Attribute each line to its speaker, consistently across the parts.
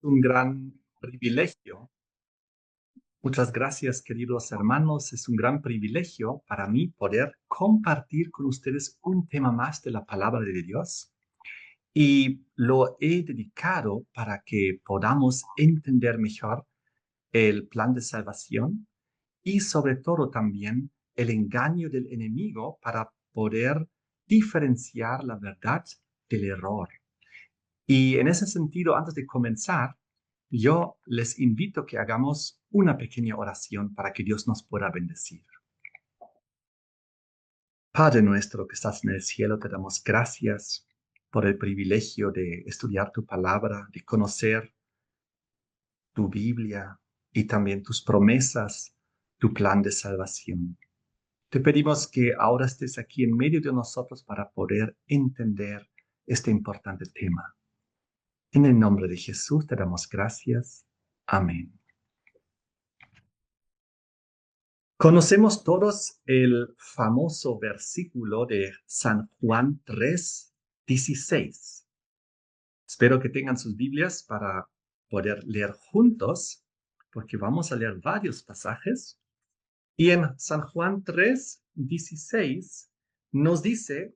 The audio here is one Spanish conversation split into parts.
Speaker 1: Un gran privilegio. Muchas gracias, queridos hermanos. Es un gran privilegio para mí poder compartir con ustedes un tema más de la palabra de Dios. Y lo he dedicado para que podamos entender mejor el plan de salvación y sobre todo también el engaño del enemigo para poder diferenciar la verdad del error. Y en ese sentido, antes de comenzar, yo les invito a que hagamos una pequeña oración para que Dios nos pueda bendecir. Padre nuestro que estás en el cielo, te damos gracias por el privilegio de estudiar tu palabra, de conocer tu Biblia y también tus promesas, tu plan de salvación. Te pedimos que ahora estés aquí en medio de nosotros para poder entender este importante tema. En el nombre de Jesús te damos gracias. Amén. Conocemos todos el famoso versículo de San Juan 3:16. Espero que tengan sus Biblias para poder leer juntos, porque vamos a leer varios pasajes. Y en San Juan 3:16 nos dice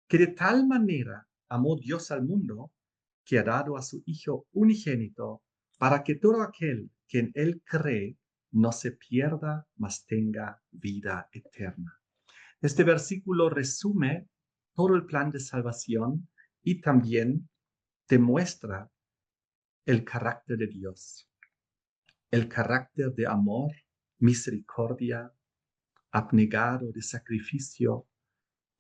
Speaker 1: que de tal manera amó Dios al mundo que ha dado a su Hijo unigénito para que todo aquel que en Él cree no se pierda, mas tenga vida eterna. Este versículo resume todo el plan de salvación y también demuestra el carácter de Dios, el carácter de amor, misericordia, abnegado, de sacrificio,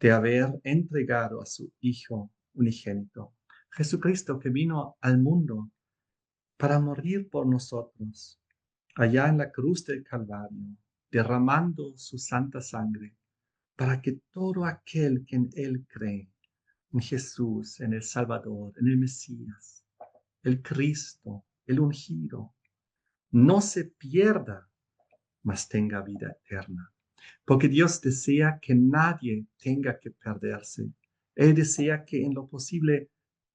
Speaker 1: de haber entregado a su Hijo unigénito. Jesucristo que vino al mundo para morir por nosotros, allá en la cruz del Calvario, derramando su santa sangre, para que todo aquel que en Él cree, en Jesús, en el Salvador, en el Mesías, el Cristo, el ungido, no se pierda, mas tenga vida eterna. Porque Dios desea que nadie tenga que perderse. Él desea que en lo posible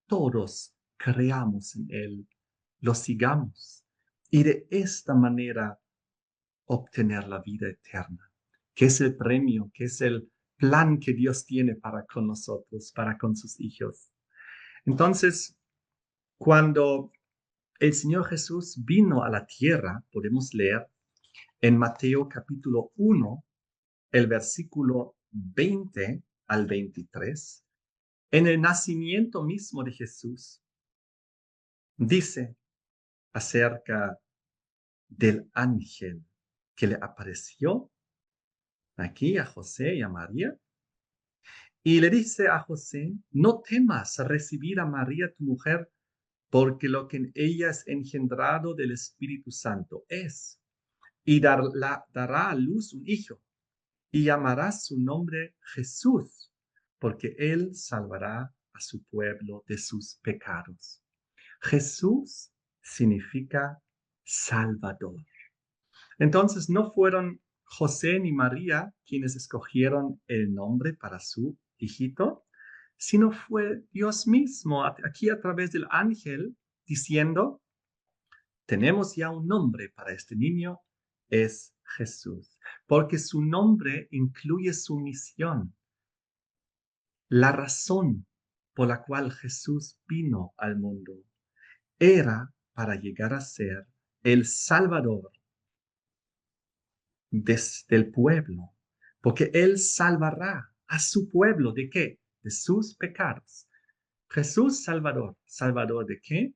Speaker 1: todos creamos en Él, lo sigamos y de esta manera obtener la vida eterna, que es el premio, que es el plan que Dios tiene para con nosotros, para con sus hijos. Entonces, cuando el Señor Jesús vino a la tierra, podemos leer en Mateo capítulo 1, el versículo 20 al 23, en el nacimiento mismo de Jesús, dice acerca del ángel que le apareció aquí a José y a María, y le dice a José, no temas recibir a María tu mujer, porque lo que en ella es engendrado del Espíritu Santo es, y dará a luz un hijo, y llamará su nombre Jesús, porque él salvará a su pueblo de sus pecados. Jesús significa Salvador. Entonces no fueron José ni María quienes escogieron el nombre para su hijito, sino fue Dios mismo, aquí a través del ángel, diciendo, tenemos ya un nombre para este niño, es Jesús, porque su nombre incluye su misión, la razón por la cual Jesús vino al mundo. Era para llegar a ser el Salvador del pueblo, porque Él salvará a su pueblo. ¿De qué? De sus pecados. Jesús Salvador. ¿Salvador de qué?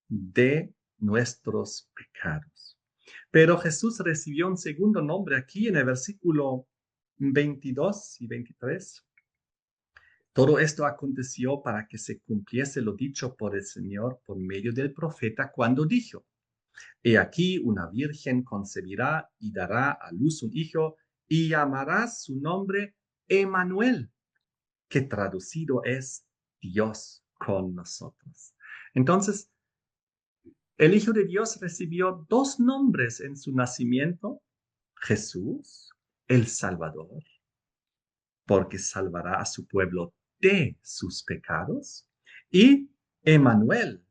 Speaker 1: De nuestros pecados. Pero Jesús recibió un segundo nombre aquí en el versículo 22 y 23. Todo esto aconteció para que se cumpliese lo dicho por el Señor por medio del profeta cuando dijo, he aquí una virgen concebirá y dará a luz un hijo y llamará su nombre Emmanuel, que traducido es Dios con nosotros. Entonces, el Hijo de Dios recibió dos nombres en su nacimiento, Jesús, el Salvador, porque salvará a su pueblo de sus pecados, y Emmanuel,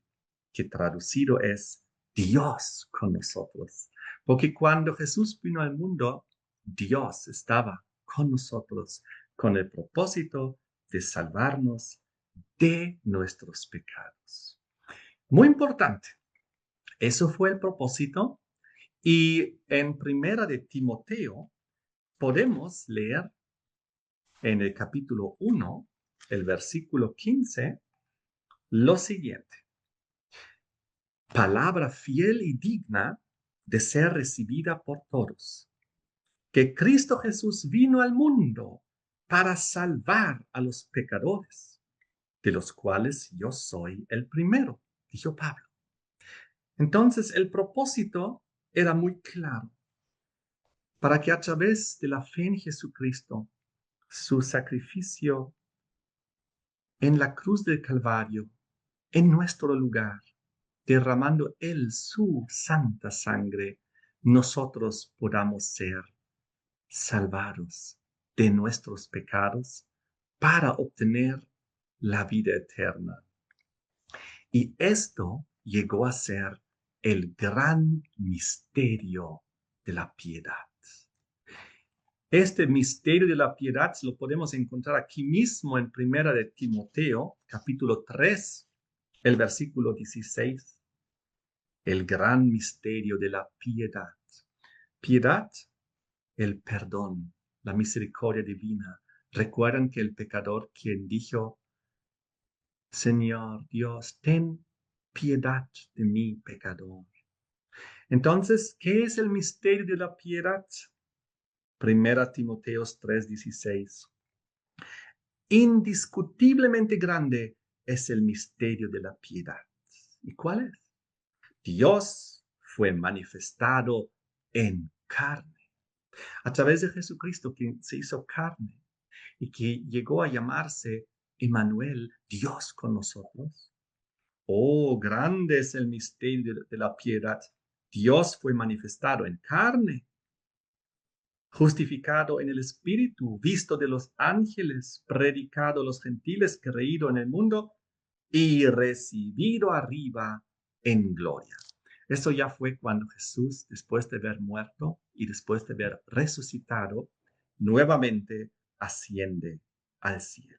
Speaker 1: que traducido es Dios con nosotros. Porque cuando Jesús vino al mundo, Dios estaba con nosotros con el propósito de salvarnos de nuestros pecados. Muy importante. Eso fue el propósito. Y en Primera de Timoteo podemos leer en el capítulo 1, el versículo 15, lo siguiente. Palabra fiel y digna de ser recibida por todos, que Cristo Jesús vino al mundo para salvar a los pecadores, de los cuales yo soy el primero, dijo Pablo. Entonces el propósito era muy claro, para que a través de la fe en Jesucristo, su sacrificio en la cruz del Calvario, en nuestro lugar, derramando Él su santa sangre, nosotros podamos ser salvados de nuestros pecados para obtener la vida eterna. Y esto llegó a ser el gran misterio de la piedad. Este misterio de la piedad lo podemos encontrar aquí mismo en Primera de Timoteo, capítulo 3, el versículo 16. El gran misterio de la piedad. Piedad, el perdón, la misericordia divina. Recuerdan que el pecador quien dijo, Señor Dios, ten piedad de mí, pecador. Entonces, ¿qué es el misterio de la piedad? Primera Timoteo 3:16. Indiscutiblemente grande es el misterio de la piedad. ¿Y cuál es? Dios fue manifestado en carne, a través de Jesucristo, quien se hizo carne y que llegó a llamarse Emmanuel, Dios con nosotros. Oh, grande es el misterio de la piedad. Dios fue manifestado en carne, justificado en el Espíritu, visto de los ángeles, predicado a los gentiles, creído en el mundo y recibido arriba en gloria. Eso ya fue cuando Jesús, después de haber muerto y después de haber resucitado, nuevamente asciende al cielo.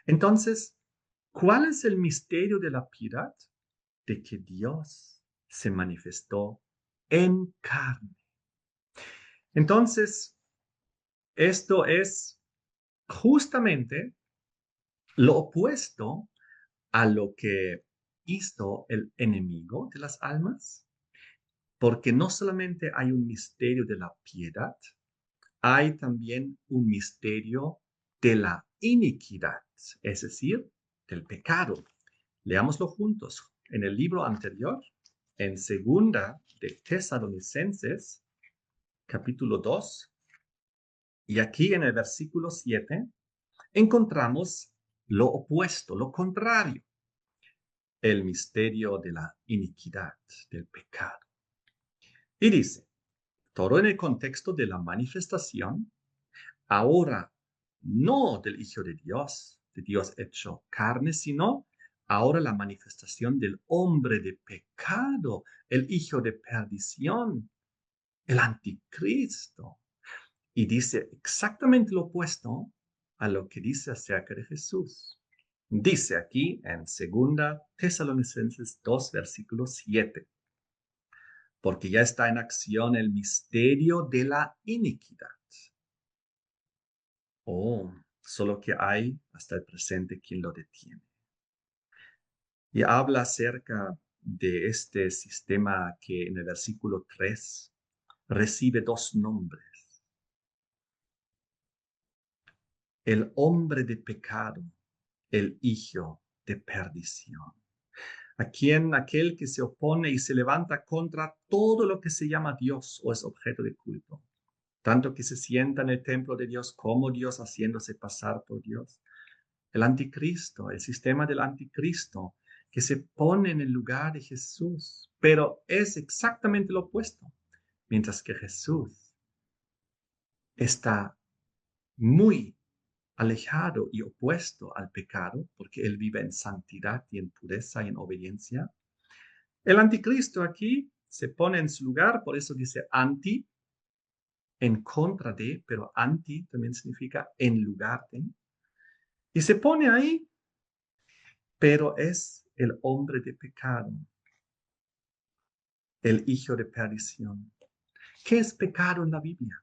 Speaker 1: Entonces, ¿cuál es el misterio de la piedad? De que Dios se manifestó en carne. Entonces, esto es justamente lo opuesto a lo que hizo el enemigo de las almas, porque no solamente hay un misterio de la piedad, hay también un misterio de la iniquidad, es decir, del pecado. Leámoslo juntos. En el libro anterior, en segunda de Tesalonicenses, capítulo 2, y aquí en el versículo 7, encontramos lo opuesto, lo contrario, el misterio de la iniquidad, del pecado. Y dice, todo en el contexto de la manifestación, ahora no del Hijo de Dios hecho carne, sino ahora la manifestación del hombre de pecado, el hijo de perdición, el anticristo. Y dice exactamente lo opuesto a lo que dice acerca de Jesús. Dice aquí en 2 Tesalonicenses 2, versículo 7, porque ya está en acción el misterio de la iniquidad. Oh, solo que hay hasta el presente quien lo detiene. Y habla acerca de este sistema que en el versículo 3 recibe dos nombres. El hombre de pecado, el hijo de perdición. A quien aquel que se opone y se levanta contra todo lo que se llama Dios o es objeto de culto. Tanto que se sienta en el templo de Dios como Dios haciéndose pasar por Dios. El anticristo, el sistema del anticristo, que se pone en el lugar de Jesús, pero es exactamente lo opuesto. Mientras que Jesús está muy alejado y opuesto al pecado, porque Él vive en santidad y en pureza y en obediencia, El anticristo aquí se pone en su lugar, por eso dice anti, en contra de, pero anti también significa en lugar de. Y se pone ahí, pero es el hombre de pecado, el hijo de perdición. ¿Qué es pecado en la Biblia?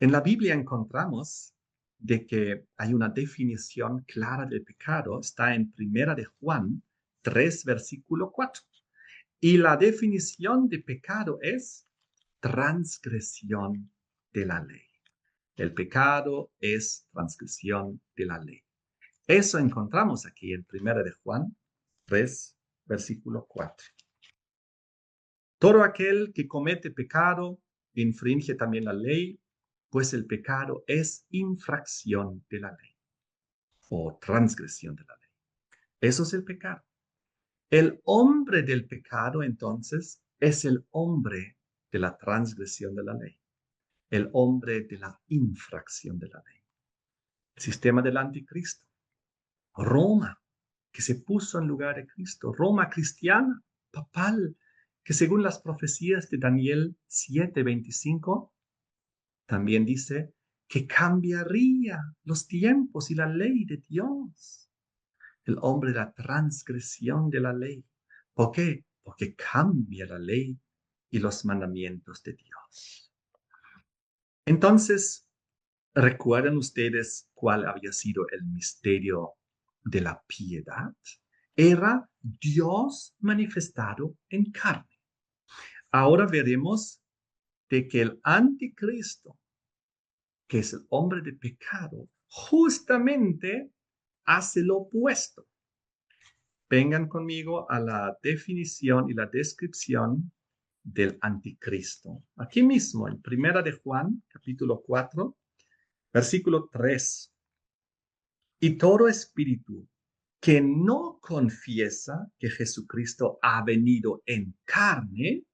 Speaker 1: En la Biblia encontramos de que hay una definición clara del pecado. Está en Primera de Juan 3, versículo 4. Y la definición de pecado es transgresión de la ley. El pecado es transgresión de la ley. Eso encontramos aquí en Primera de Juan 3, versículo 4. Todo aquel que comete pecado infringe también la ley, pues el pecado es infracción de la ley o transgresión de la ley. Eso es el pecado. El hombre del pecado, entonces, es el hombre de la transgresión de la ley, el hombre de la infracción de la ley. El sistema del anticristo. Roma, que se puso en lugar de Cristo. Roma cristiana, papal, que según las profecías de Daniel 7:25, también dice que cambiaría los tiempos y la ley de Dios. El hombre de la transgresión de la ley. ¿Por qué? Porque cambia la ley y los mandamientos de Dios. Entonces, ¿recuerdan ustedes cuál había sido el misterio de la piedad? Era Dios manifestado en carne. Ahora veremos de que el anticristo, que es el hombre de pecado, justamente hace lo opuesto. Vengan conmigo a la definición y la descripción del anticristo. Aquí mismo, en Primera de Juan, capítulo 4, versículo 3. Y todo espíritu que no confiesa que Jesucristo ha venido en carne,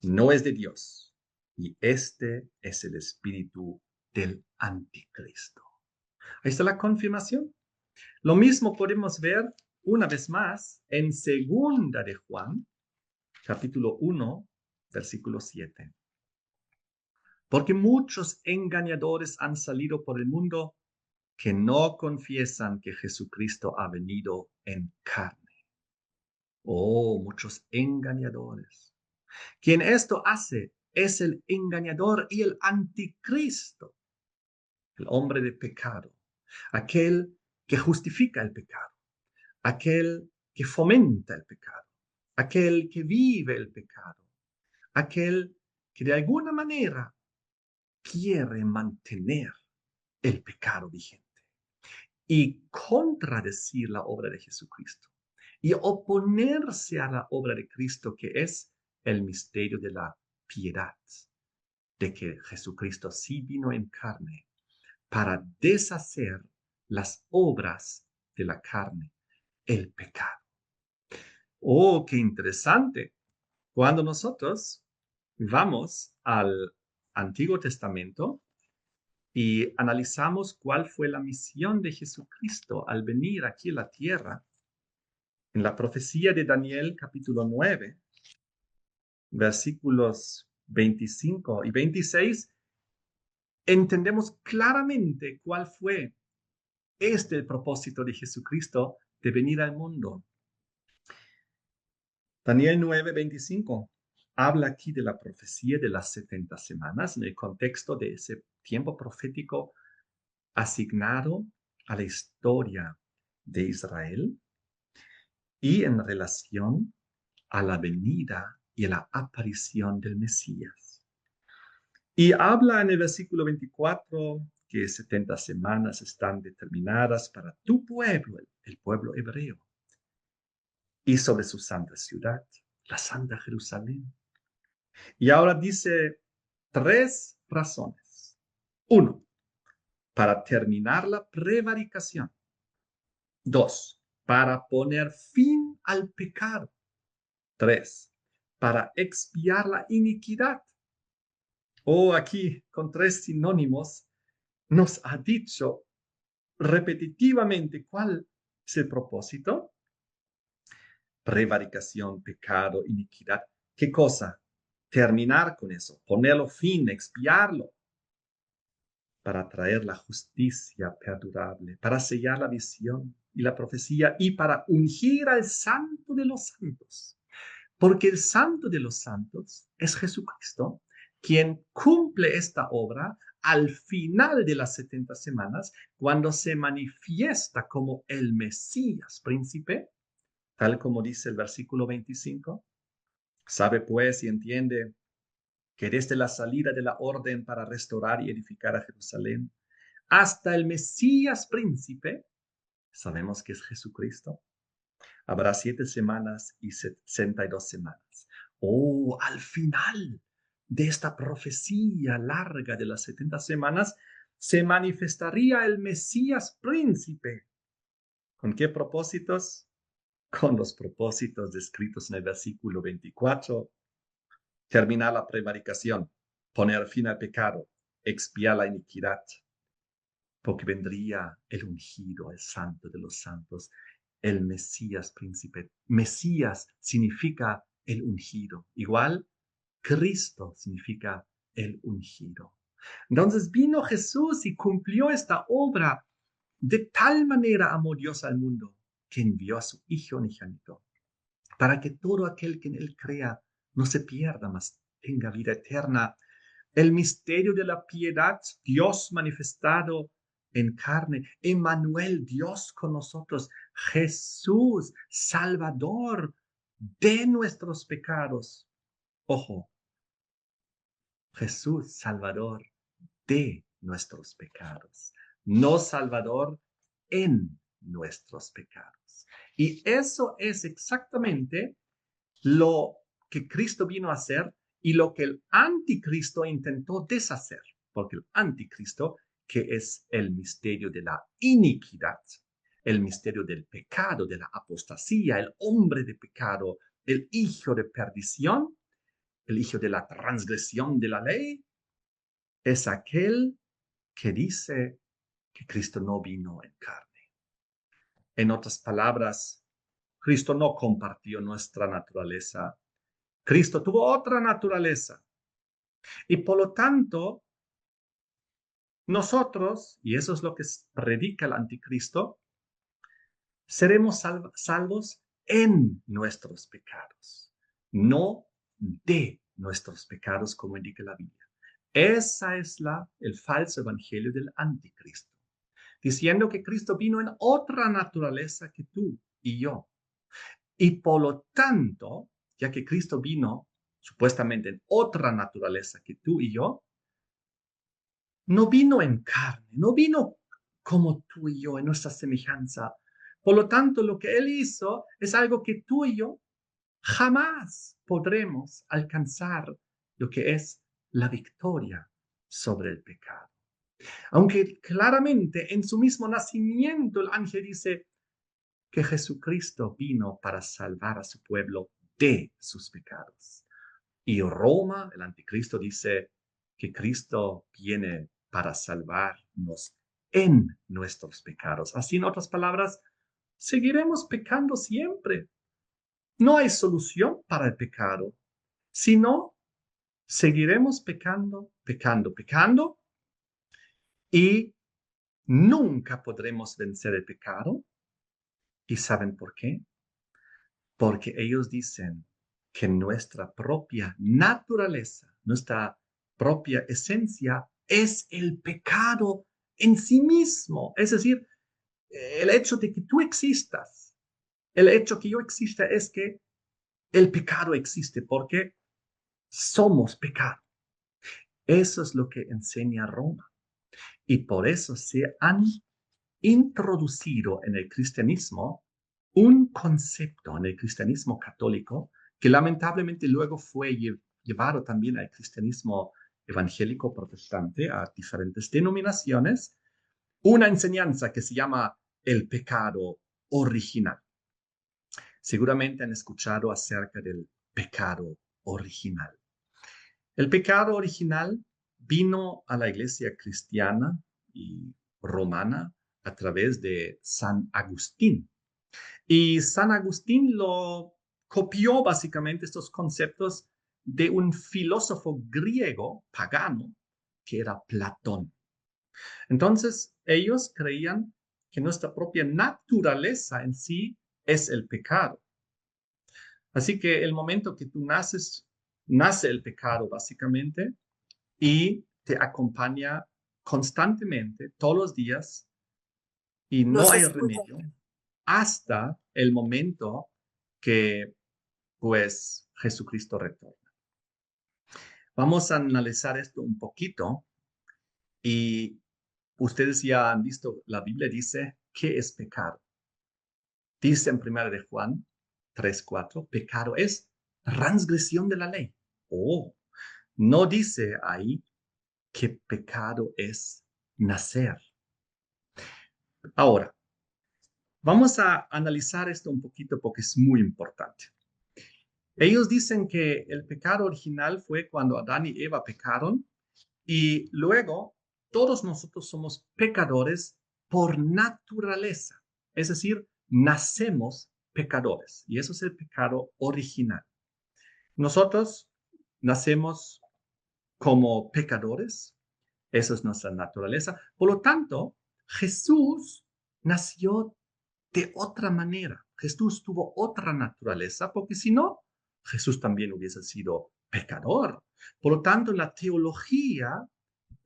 Speaker 1: no es de Dios. Y este es el espíritu del anticristo. Ahí está la confirmación. Lo mismo podemos ver una vez más en Segunda de Juan, capítulo 1, versículo 7. Porque muchos engañadores han salido por el mundo que no confiesan que Jesucristo ha venido en carne. Oh, muchos engañadores. Quien esto hace es el engañador y el anticristo, el hombre de pecado, aquel que justifica el pecado, aquel que fomenta el pecado, aquel que vive el pecado, aquel que de alguna manera quiere mantener el pecado vigente y contradecir la obra de Jesucristo y oponerse a la obra de Cristo, que es el misterio de la piedad, de que Jesucristo sí vino en carne para deshacer las obras de la carne, el pecado. Oh, qué interesante. Cuando nosotros vamos al Antiguo Testamento y analizamos cuál fue la misión de Jesucristo al venir aquí a la tierra, en la profecía de Daniel capítulo 9, versículos 25 y 26, entendemos claramente cuál fue el propósito de Jesucristo de venir al mundo. Daniel 9:25 habla aquí de la profecía de las 70 semanas en el contexto de ese tiempo profético asignado a la historia de Israel y en relación a la venida y a la aparición del Mesías. Y habla en el versículo 24 que 70 semanas están determinadas para tu pueblo, el pueblo hebreo, y sobre su santa ciudad, la santa Jerusalén. Y ahora dice 3 razones. 1, para terminar la prevaricación. 2, para poner fin al pecado. 3, para expiar la iniquidad. Aquí, con 3 sinónimos, nos ha dicho repetitivamente cuál es el propósito. prevaricación, pecado, iniquidad. ¿Qué cosa? Terminar con eso, ponerlo fin, expiarlo, para traer la justicia perdurable, para sellar la visión y la profecía y para ungir al Santo de los Santos. Porque el Santo de los Santos es Jesucristo, quien cumple esta obra al final de las 70 semanas, cuando se manifiesta como el Mesías príncipe, tal como dice el versículo 25. Sabe pues y entiende que desde la salida de la orden para restaurar y edificar a Jerusalén, hasta el Mesías príncipe, sabemos que es Jesucristo, habrá 7 semanas y 62 semanas. Oh, al final de esta profecía larga de las 70 semanas, se manifestaría el Mesías príncipe. ¿Con qué propósitos? Con los propósitos descritos en el versículo 24. Terminar la prevaricación, poner fin al pecado, expiar la iniquidad, porque vendría el ungido, el santo de los santos, el Mesías príncipe. Mesías significa el ungido. Igual, Cristo significa el ungido. Entonces vino Jesús y cumplió esta obra. De tal manera amó Dios al mundo que envió a su Hijo unigénito, para que todo aquel que en él crea no se pierda, mas tenga vida eterna. El misterio de la piedad, Dios manifestado en carne, Emmanuel, Dios con nosotros, Jesús, Salvador de nuestros pecados. Ojo, Jesús, Salvador de nuestros pecados, no Salvador en nuestros pecados. Y eso es exactamente lo que Cristo vino a hacer y lo que el anticristo intentó deshacer, porque el anticristo, que es el misterio de la iniquidad, el misterio del pecado, de la apostasía, el hombre de pecado, el hijo de perdición, el hijo de la transgresión de la ley, es aquel que dice que Cristo no vino en carne. En otras palabras, Cristo no compartió nuestra naturaleza. Cristo tuvo otra naturaleza. Y por lo tanto, nosotros, y eso es lo que predica el anticristo, seremos salvos en nuestros pecados, no de nuestros pecados, como indica la Biblia. Esa es el falso evangelio del anticristo, diciendo que Cristo vino en otra naturaleza que tú y yo. Y por lo tanto, ya que Cristo vino supuestamente en otra naturaleza que tú y yo, no vino en carne, no vino como tú y yo en nuestra semejanza. Por lo tanto, lo que Él hizo es algo que tú y yo jamás podremos alcanzar, lo que es la victoria sobre el pecado. Aunque claramente en su mismo nacimiento el ángel dice que Jesucristo vino para salvar a su pueblo de sus pecados. Y Roma, el anticristo, dice que Cristo viene para salvarnos en nuestros pecados. Así, en otras palabras, seguiremos pecando siempre. No hay solución para el pecado, sino seguiremos pecando, pecando, pecando, y nunca podremos vencer el pecado. ¿Y saben por qué? Porque ellos dicen que nuestra propia naturaleza, nuestra propia esencia es el pecado en sí mismo. Es decir, el hecho de que tú existas, el hecho que yo exista es que el pecado existe porque somos pecado. Eso es lo que enseña Roma. Y por eso se han introducido en el cristianismo un concepto en el cristianismo católico que lamentablemente luego fue llevado también al cristianismo evangélico protestante, a diferentes denominaciones, una enseñanza que se llama el pecado original. Seguramente han escuchado acerca del pecado original. El pecado original vino a la iglesia cristiana y romana a través de San Agustín. Y San Agustín lo copió básicamente estos conceptos de un filósofo griego pagano que era Platón. Entonces, ellos creían que nuestra propia naturaleza en sí es el pecado. Así que el momento que tú naces, nace el pecado básicamente y te acompaña constantemente, todos los días, y
Speaker 2: No
Speaker 1: no
Speaker 2: se
Speaker 1: hay
Speaker 2: escucha.
Speaker 1: remedio hasta el momento que, pues, Jesucristo retorna. Vamos a analizar esto un poquito y ustedes ya han visto, la Biblia dice, ¿qué es pecado? Dice en 1 de Juan 3:4, pecado es transgresión de la ley. Oh, no dice ahí que pecado es nacer. Ahora, vamos a analizar esto un poquito porque es muy importante. Ellos dicen que el pecado original fue cuando Adán y Eva pecaron y luego todos nosotros somos pecadores por naturaleza. Es decir, nacemos pecadores y eso es el pecado original. Nosotros nacemos como pecadores, eso es nuestra naturaleza. Por lo tanto, Jesús nació de otra manera. Jesús tuvo otra naturaleza, porque si no, Jesús también hubiese sido pecador. Por lo tanto, en la teología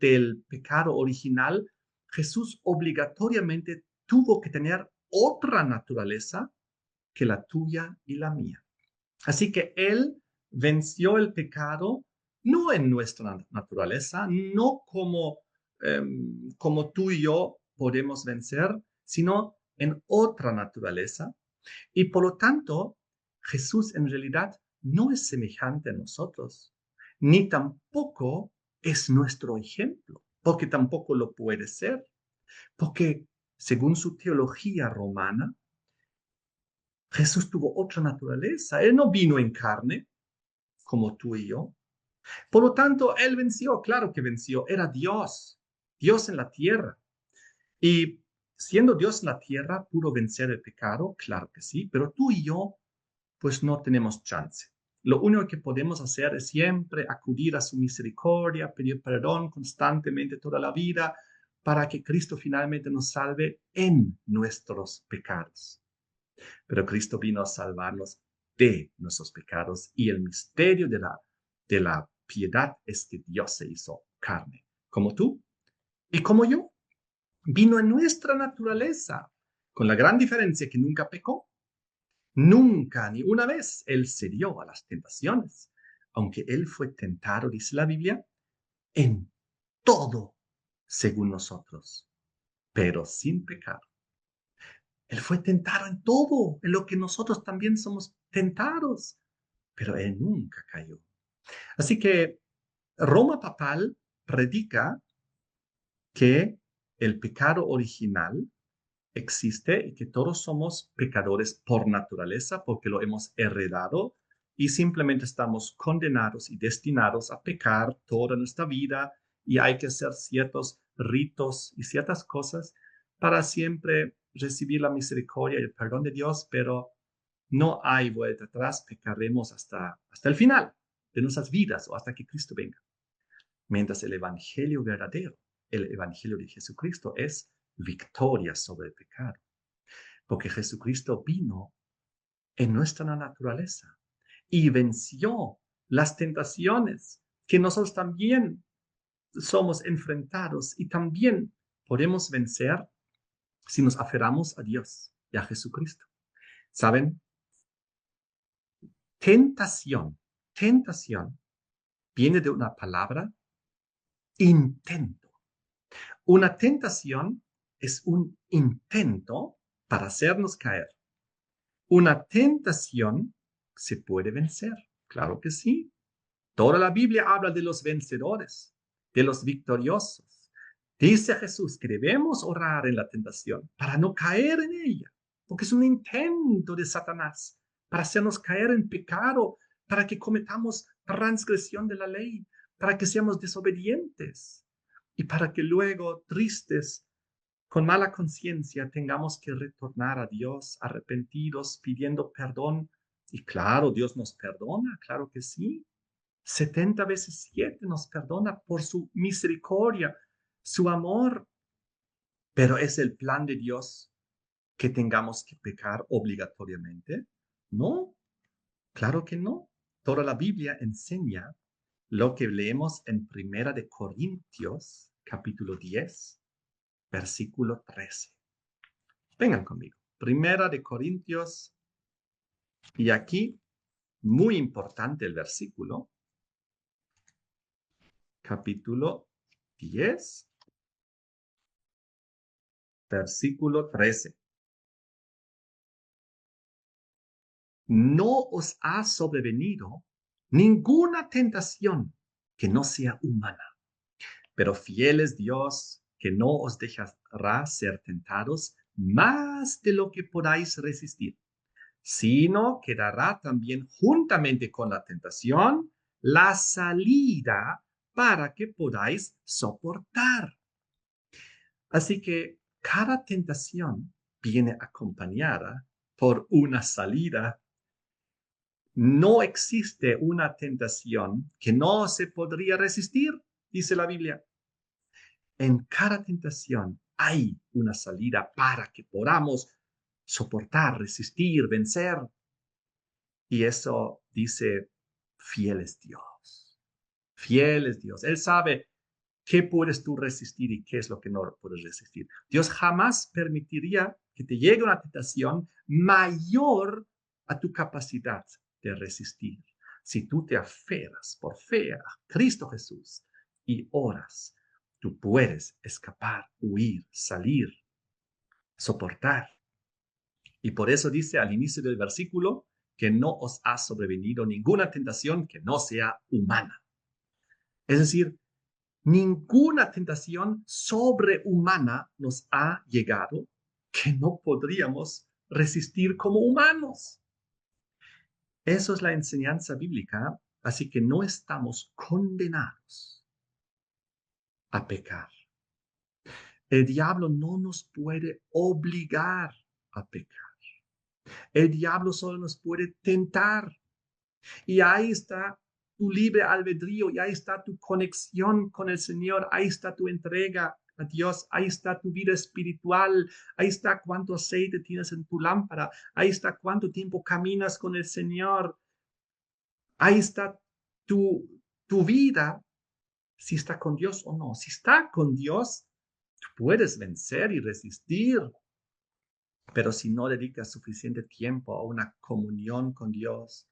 Speaker 1: del pecado original, Jesús obligatoriamente tuvo que tener otra naturaleza que la tuya y la mía. Así que Él venció el pecado no en nuestra naturaleza, no como tú y yo podemos vencer, sino en otra naturaleza. Y por lo tanto, Jesús en realidad no es semejante a nosotros, ni tampoco es nuestro ejemplo, porque tampoco lo puede ser, porque según su teología romana, Jesús tuvo otra naturaleza. Él no vino en carne como tú y yo. Por lo tanto, Él venció, claro que venció, era Dios, Dios en la tierra. Y siendo Dios en la tierra, ¿pudo vencer el pecado? Claro que sí, pero tú y yo, pues no tenemos chance. Lo único que podemos hacer es siempre acudir a su misericordia, pedir perdón constantemente toda la vida para que Cristo finalmente nos salve en nuestros pecados. Pero Cristo vino a salvarnos de nuestros pecados y el misterio de la piedad es que Dios se hizo carne, como tú y como yo. Vino en nuestra naturaleza, con la gran diferencia que nunca pecó. Nunca, ni una vez, Él cedió a las tentaciones, aunque Él fue tentado, dice la Biblia, en todo según nosotros, pero sin pecado. Él fue tentado en todo, en lo que nosotros también somos tentados, pero Él nunca cayó. Así que Roma papal predica que el pecado original existe y que todos somos pecadores por naturaleza porque lo hemos heredado y simplemente estamos condenados y destinados a pecar toda nuestra vida y hay que hacer ciertos ritos y ciertas cosas para siempre recibir la misericordia y el perdón de Dios, pero no hay vuelta atrás, pecaremos hasta el final de nuestras vidas o hasta que Cristo venga. Mientras el evangelio verdadero, el evangelio de Jesucristo es victoria sobre el pecado, porque Jesucristo vino en nuestra naturaleza y venció las tentaciones que nosotros también somos enfrentados y también podemos vencer si nos aferramos a Dios y a Jesucristo. ¿Saben? Tentación viene de una palabra intento. Una tentación es un intento para hacernos caer. Una tentación se puede vencer. Claro que sí. Toda la Biblia habla de los vencedores, de los victoriosos. Dice Jesús que debemos orar en la tentación para no caer en ella, porque es un intento de Satanás para hacernos caer en pecado, para que cometamos transgresión de la ley, para que seamos desobedientes y para que luego, tristes, con mala conciencia tengamos que retornar a Dios arrepentidos, pidiendo perdón. Y claro, Dios nos perdona, claro que sí. 70 veces 7 nos perdona por su misericordia, su amor. Pero ¿es el plan de Dios que tengamos que pecar obligatoriamente? No, claro que no. Toda la Biblia enseña lo que leemos en Primera de Corintios, capítulo 10, versículo 13. Vengan conmigo. Primera de Corintios, y aquí, muy importante el versículo, capítulo 10, versículo 13. No os ha sobrevenido ninguna tentación que no sea humana, pero fiel es Dios, que no os dejará ser tentados más de lo que podáis resistir, sino que dará también juntamente con la tentación la salida para que podáis soportar. Así que cada tentación viene acompañada por una salida. No existe una tentación que no se podría resistir, dice la Biblia. En cada tentación hay una salida para que podamos soportar, resistir, vencer. Y eso dice, fiel es Dios. Fiel es Dios. Él sabe qué puedes tú resistir y qué es lo que no puedes resistir. Dios jamás permitiría que te llegue una tentación mayor a tu capacidad de resistir. Si tú te aferras por fe a Cristo Jesús y oras, tú puedes escapar, huir, salir, soportar. Y por eso dice al inicio del versículo que no os ha sobrevenido ninguna tentación que no sea humana. Es decir, ninguna tentación sobrehumana nos ha llegado que no podríamos resistir como humanos. Eso es la enseñanza bíblica, así que no estamos condenados a pecar. El diablo no nos puede obligar a pecar. El diablo solo nos puede tentar. Y ahí está tu libre albedrío, y ahí está tu conexión con el Señor, ahí está tu entrega a Dios, ahí está tu vida espiritual, ahí está cuánto aceite tienes en tu lámpara, ahí está cuánto tiempo caminas con el Señor, ahí está tu vida, si está con Dios o no. Si está con Dios, tú puedes vencer y resistir, pero si no dedicas suficiente tiempo a una comunión con Dios,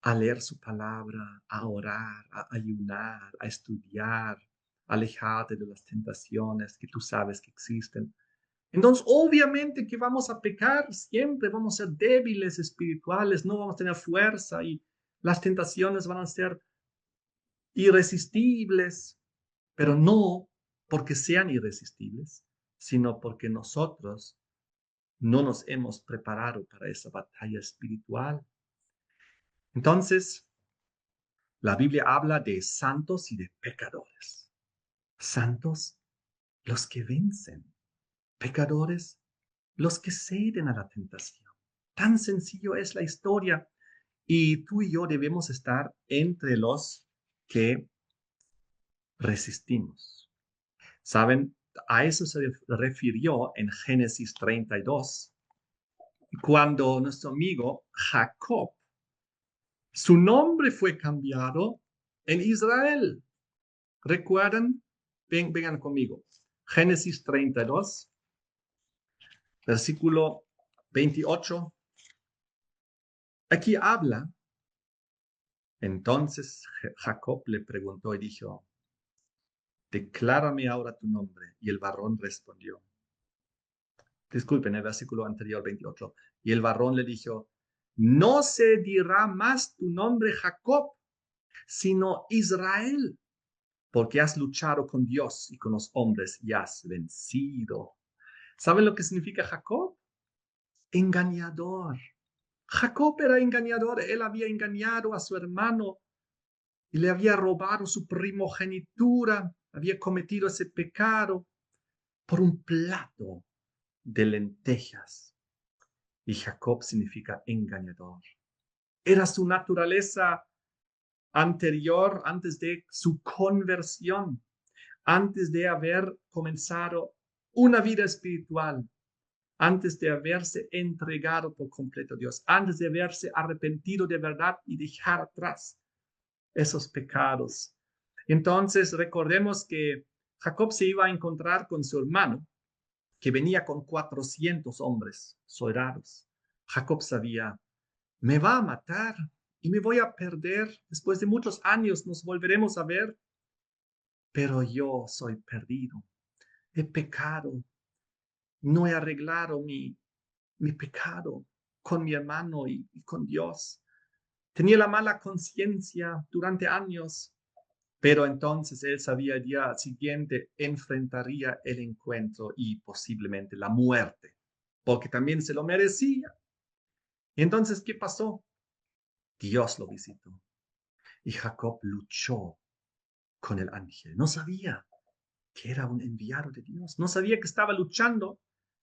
Speaker 1: a leer su palabra, a orar, a ayunar, a estudiar, alejarte de las tentaciones que tú sabes que existen. Entonces, obviamente que vamos a pecar siempre, vamos a ser débiles espirituales, no vamos a tener fuerza y las tentaciones van a ser irresistibles, pero no porque sean irresistibles, sino porque nosotros no nos hemos preparado para esa batalla espiritual. Entonces, la Biblia habla de santos y de pecadores. Santos, los que vencen. Pecadores, los que ceden a la tentación. Tan sencillo es la historia. Y tú y yo debemos estar entre los que resistimos. ¿Saben? A eso se refirió en Génesis 32, cuando nuestro amigo Jacob, su nombre fue cambiado en Israel. ¿Recuerdan? Vengan conmigo. Génesis 32, versículo 28. Aquí habla. Entonces Jacob le preguntó y dijo, declárame ahora tu nombre. Y el varón respondió. Disculpen, el versículo anterior, 28. Y el varón le dijo, no se dirá más tu nombre Jacob, sino Israel, porque has luchado con Dios y con los hombres y has vencido. ¿Saben lo que significa Jacob? Engañador. Jacob era engañador, él había engañado a su hermano y le había robado su primogenitura, había cometido ese pecado. por un plato de lentejas. Y Jacob significa engañador. Era su naturaleza anterior, antes de su conversión, antes de haber comenzado una vida espiritual, antes de haberse entregado por completo a Dios, antes de haberse arrepentido de verdad y dejar atrás esos pecados. Entonces, recordemos que Jacob se iba a encontrar con su hermano, que venía con 400 hombres, soldados. Jacob sabía, me va a matar y me voy a perder. Después de muchos años nos volveremos a ver, pero yo soy perdido. He pecado. No he arreglado mi pecado con mi hermano y con Dios. Tenía la mala conciencia durante años, pero entonces él sabía el día siguiente enfrentaría el encuentro y posiblemente la muerte, porque también se lo merecía. Y entonces, ¿qué pasó? Dios lo visitó y Jacob luchó con el ángel. No sabía que era un enviado de Dios. No sabía que estaba luchando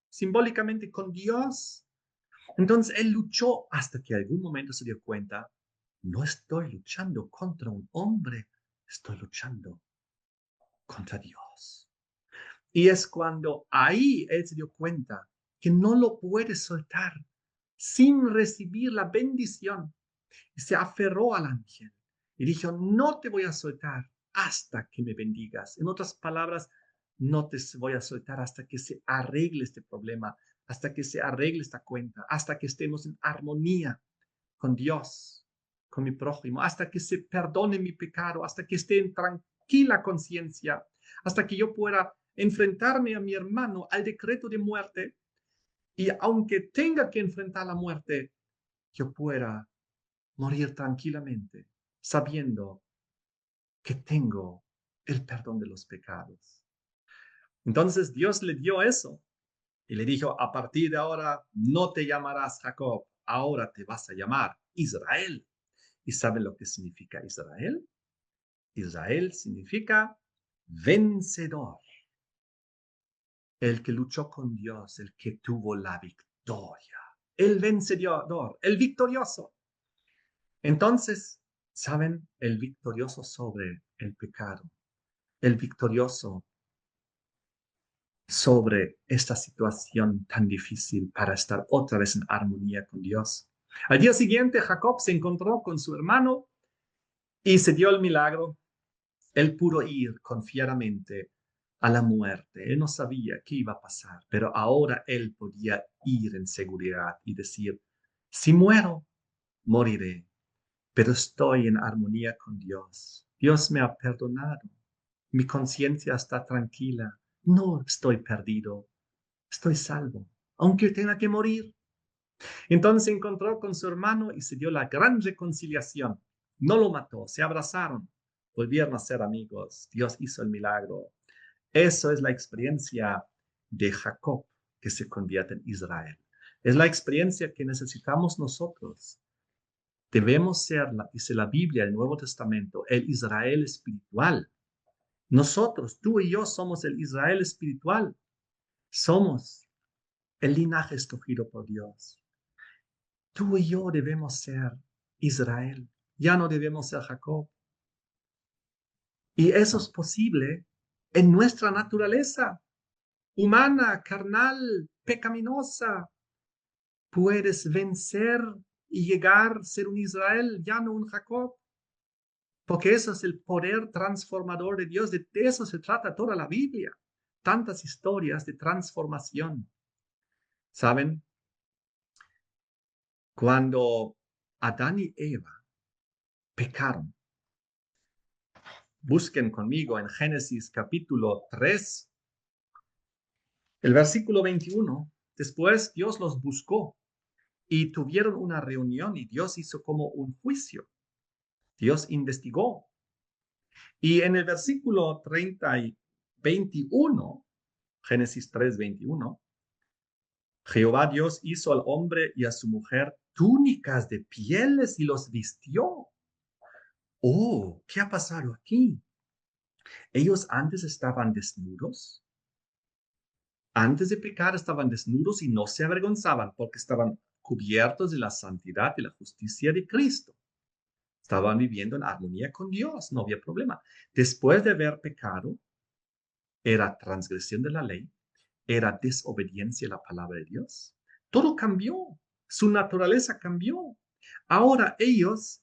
Speaker 1: simbólicamente con Dios. Entonces él luchó hasta que algún momento se dio cuenta, no estoy luchando contra un hombre, estoy luchando contra Dios. Y es cuando ahí él se dio cuenta que no lo puede soltar sin recibir la bendición. Y se aferró al ángel y dijo, no te voy a soltar hasta que me bendigas. En otras palabras, no te voy a soltar hasta que se arregle este problema, hasta que se arregle esta cuenta, hasta que estemos en armonía con Dios, con mi prójimo, hasta que se perdone mi pecado, hasta que esté en tranquila conciencia, hasta que yo pueda enfrentarme a mi hermano al decreto de muerte y aunque tenga que enfrentar la muerte, yo pueda morir tranquilamente, sabiendo que tengo el perdón de los pecados. Entonces Dios le dio eso y le dijo, a partir de ahora no te llamarás Jacob, ahora te vas a llamar Israel. ¿Y saben lo que significa Israel? Israel significa vencedor, el que luchó con Dios, el que tuvo la victoria, el vencedor, el victorioso. Entonces, ¿saben? El victorioso sobre el pecado, el victorioso sobre esta situación tan difícil para estar otra vez en armonía con Dios. Al día siguiente, Jacob se encontró con su hermano y se dio el milagro. Él pudo ir confiadamente a la muerte. Él no sabía qué iba a pasar, pero ahora él podía ir en seguridad y decir, si muero, moriré, pero estoy en armonía con Dios. Dios me ha perdonado. Mi conciencia está tranquila. No estoy perdido. Estoy salvo, aunque tenga que morir. Entonces se encontró con su hermano y se dio la gran reconciliación. No lo mató, se abrazaron, volvieron a ser amigos. Dios hizo el milagro. Eso es la experiencia de Jacob que se convierte en Israel. Es la experiencia que necesitamos nosotros. Debemos ser, dice la Biblia, el Nuevo Testamento, el Israel espiritual. Nosotros, tú y yo, somos el Israel espiritual. Somos el linaje escogido por Dios. Tú y yo debemos ser Israel. Ya no debemos ser Jacob. Y eso es posible en nuestra naturaleza humana, carnal, pecaminosa. Puedes vencer y llegar a ser un Israel, ya no un Jacob. Porque eso es el poder transformador de Dios. De eso se trata toda la Biblia. Tantas historias de transformación. ¿Saben? Cuando Adán y Eva pecaron, busquen conmigo en Génesis capítulo 3, el versículo 21. Después Dios los buscó y tuvieron una reunión y Dios hizo como un juicio. Dios investigó. Y en el versículo 30 y 21, Génesis 3, 21, Jehová Dios hizo al hombre y a su mujer túnicas de pieles y los vistió. Oh, ¿qué ha pasado aquí? Ellos antes estaban desnudos Antes de pecar estaban desnudos y no se avergonzaban porque estaban cubiertos de la santidad y la justicia de Cristo. Estaban viviendo en armonía con Dios, no había problema. Después de haber pecado, era transgresión de la ley, era desobediencia a la palabra de Dios. Todo cambió, su naturaleza cambió. Ahora ellos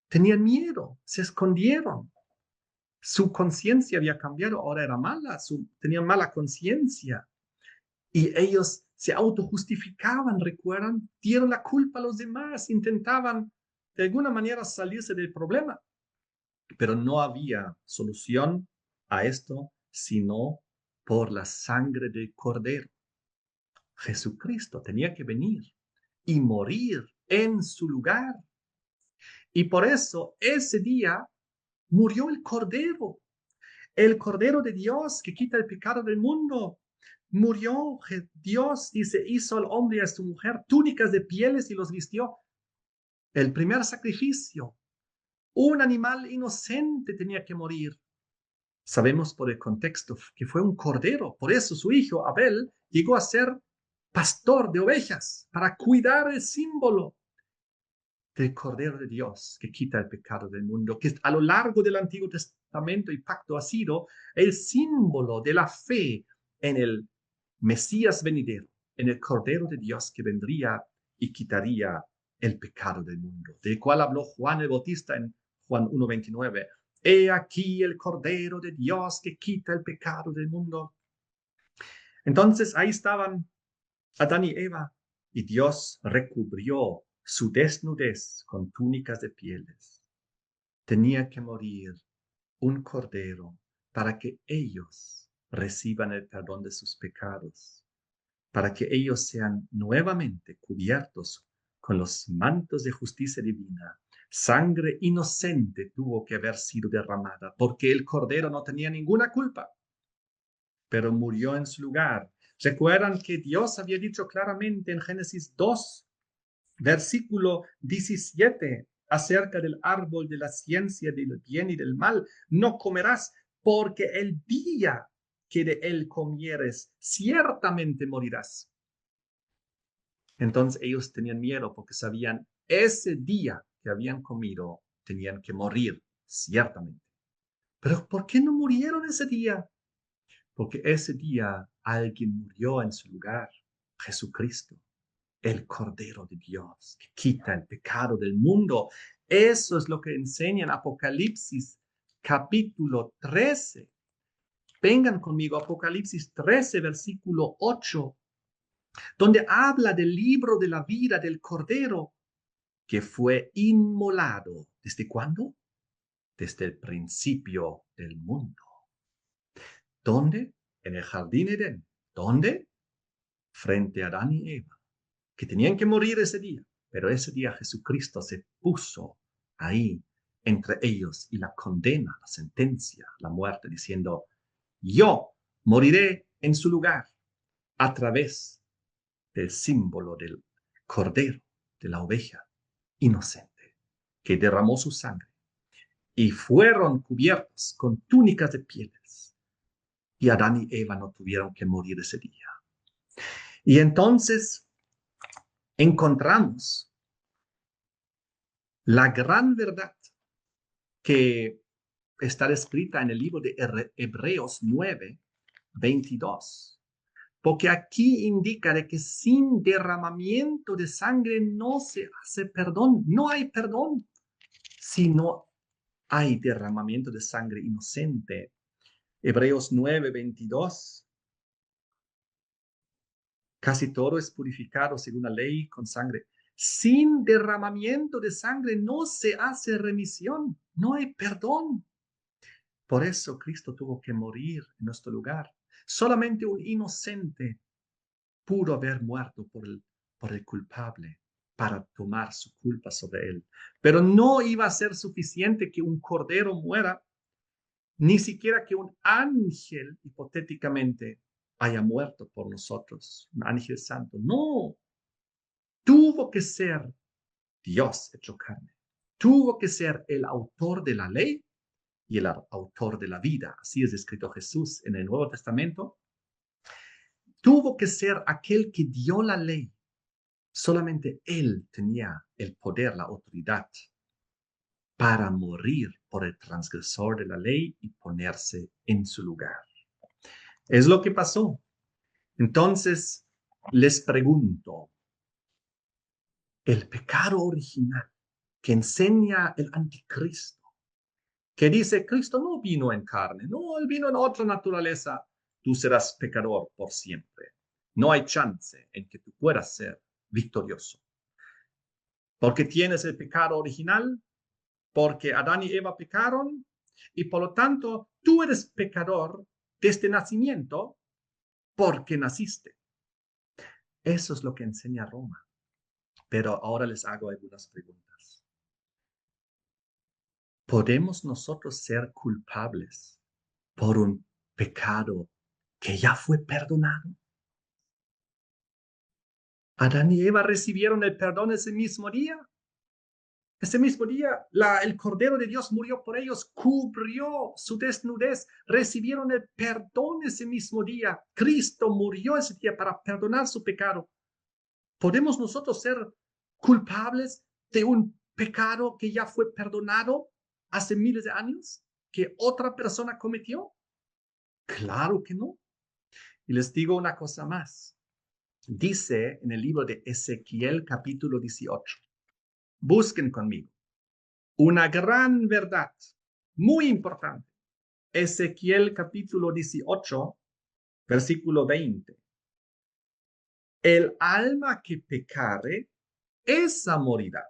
Speaker 1: tenían miedo, se escondieron. Su conciencia había cambiado, ahora era mala, tenían mala conciencia. Y ellos se autojustificaban, recuerdan, dieron la culpa a los demás, intentaban de alguna manera salirse del problema. Pero no había solución a esto sino por la sangre del Cordero. Jesucristo tenía que venir y morir en su lugar. Y por eso ese día murió el Cordero de Dios que quita el pecado del mundo. Murió Dios, dice, hizo al hombre y a su mujer túnicas de pieles y los vistió. El primer sacrificio, un animal inocente tenía que morir. Sabemos por el contexto que fue un cordero, por eso su hijo Abel llegó a ser pastor de ovejas para cuidar el símbolo del Cordero de Dios que quita el pecado del mundo, que a lo largo del Antiguo Testamento y Pacto ha sido el símbolo de la fe en el Mesías venidero, en el Cordero de Dios que vendría y quitaría el pecado del mundo, del cual habló Juan el Bautista en Juan 1:29. He aquí el Cordero de Dios que quita el pecado del mundo. Entonces ahí estaban Adán y Eva, y Dios recubrió su desnudez con túnicas de pieles. Tenía que morir un cordero para que ellos reciban el perdón de sus pecados, para que ellos sean nuevamente cubiertos con los mantos de justicia divina. Sangre inocente tuvo que haber sido derramada, porque el cordero no tenía ninguna culpa, pero murió en su lugar. Recuerdan que Dios había dicho claramente en Génesis 2, versículo 17, acerca del árbol de la ciencia del bien y del mal: no comerás, porque el día que de él comieres, ciertamente morirás. Entonces ellos tenían miedo porque sabían ese día que habían comido, tenían que morir, ciertamente. Pero ¿por qué no murieron ese día? Porque ese día alguien murió en su lugar, Jesucristo, el Cordero de Dios, que quita el pecado del mundo. Eso es lo que enseña en Apocalipsis capítulo 13. Vengan conmigo, Apocalipsis 13, versículo 8, donde habla del libro de la vida del Cordero que fue inmolado. ¿Desde cuándo? Desde el principio del mundo. ¿Dónde? En el jardín Edén. ¿Dónde? Frente a Adán y Eva, que tenían que morir ese día, pero ese día Jesucristo se puso ahí entre ellos y la condena, la sentencia, la muerte, diciendo: yo moriré en su lugar a través del símbolo del cordero, de la oveja inocente, que derramó su sangre, y fueron cubiertos con túnicas de pieles, y Adán y Eva no tuvieron que morir ese día. Y entonces encontramos la gran verdad que está escrita en el libro de Hebreos 9:22. Porque aquí indica de que sin derramamiento de sangre no se hace perdón. No hay perdón si no hay derramamiento de sangre inocente. Hebreos 9:22. Casi todo es purificado según la ley con sangre. Sin derramamiento de sangre no se hace remisión. No hay perdón. Por eso Cristo tuvo que morir en nuestro lugar. Solamente un inocente pudo haber muerto por el culpable para tomar su culpa sobre él. Pero no iba a ser suficiente que un cordero muera, ni siquiera que un ángel hipotéticamente haya muerto por nosotros, un ángel santo. No, tuvo que ser Dios hecho carne. Tuvo que ser el autor de la ley y el autor de la vida. Así es escrito Jesús en el Nuevo Testamento. tuvo que ser aquel que dio la ley. Solamente él tenía el poder, la autoridad para morir por el transgresor de la ley y ponerse en su lugar. Es lo que pasó. Entonces, les pregunto, el pecado original que enseña el anticristo, que dice, Cristo no vino en carne, no, él vino en otra naturaleza, tú serás pecador por siempre. No hay chance en que tú puedas ser victorioso. Porque tienes el pecado original, porque Adán y Eva pecaron, y por lo tanto tú eres pecador desde nacimiento porque naciste. Eso es lo que enseña Roma. Pero ahora les hago algunas preguntas. ¿Podemos nosotros ser culpables por un pecado que ya fue perdonado? Adán y Eva recibieron el perdón ese mismo día. Ese mismo día, el Cordero de Dios murió por ellos, cubrió su desnudez, recibieron el perdón ese mismo día. Cristo murió ese día para perdonar su pecado. ¿Podemos nosotros ser culpables de un pecado que ya fue perdonado hace miles de años, que otra persona cometió? Claro que no. Y les digo una cosa más. Dice en el libro de Ezequiel capítulo 18. Busquen conmigo. Una gran verdad, muy importante. Ezequiel capítulo 18, versículo 20. El alma que pecare, esa morirá.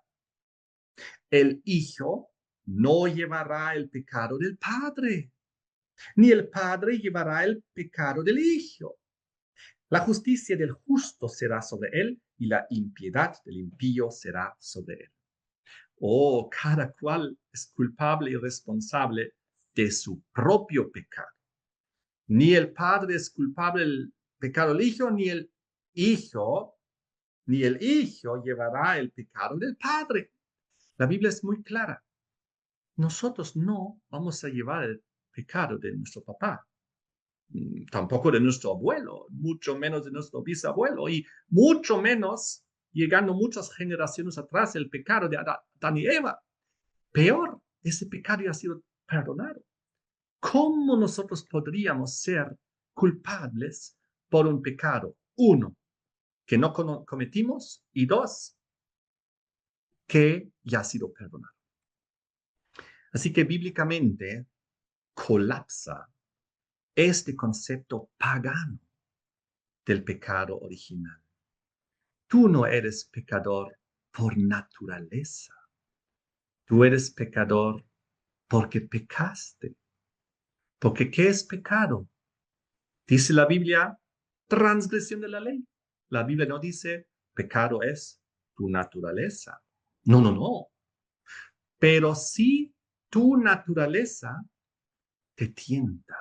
Speaker 1: El hijo no llevará el pecado del padre, ni el padre llevará el pecado del hijo. La justicia del justo será sobre él y la impiedad del impío será sobre él. Oh, cada cual es culpable y responsable de su propio pecado. Ni el padre es culpable del pecado del hijo, ni el hijo llevará el pecado del padre. La Biblia es muy clara. Nosotros no vamos a llevar el pecado de nuestro papá, tampoco de nuestro abuelo, mucho menos de nuestro bisabuelo y mucho menos, llegando muchas generaciones atrás, el pecado de Adán y Eva. Peor, ese pecado ya ha sido perdonado. ¿Cómo nosotros podríamos ser culpables por un pecado? Uno, que no cometimos, y dos, que ya ha sido perdonado. Así que bíblicamente colapsa este concepto pagano del pecado original. Tú no eres pecador por naturaleza. Tú eres pecador porque pecaste. Porque ¿qué es pecado? Dice la Biblia, transgresión de la ley. La Biblia no dice, pecado es tu naturaleza. No, no, no. Pero sí tu naturaleza te tienta.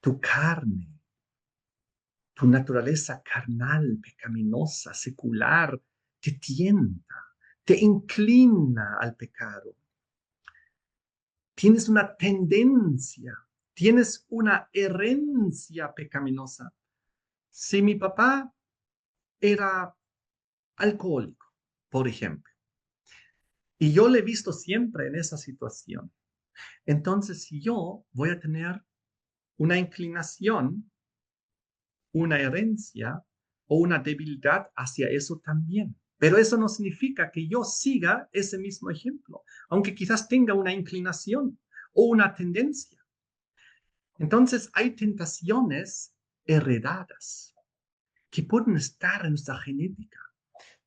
Speaker 1: Tu carne, tu naturaleza carnal, pecaminosa, secular, te tienta, te inclina al pecado. Tienes una tendencia, tienes una herencia pecaminosa. Si mi papá era alcohólico, por ejemplo, y yo le he visto siempre en esa situación, entonces yo voy a tener una inclinación, una herencia o una debilidad hacia eso también. Pero eso no significa que yo siga ese mismo ejemplo, aunque quizás tenga una inclinación o una tendencia. Entonces hay tentaciones heredadas que pueden estar en nuestra genética.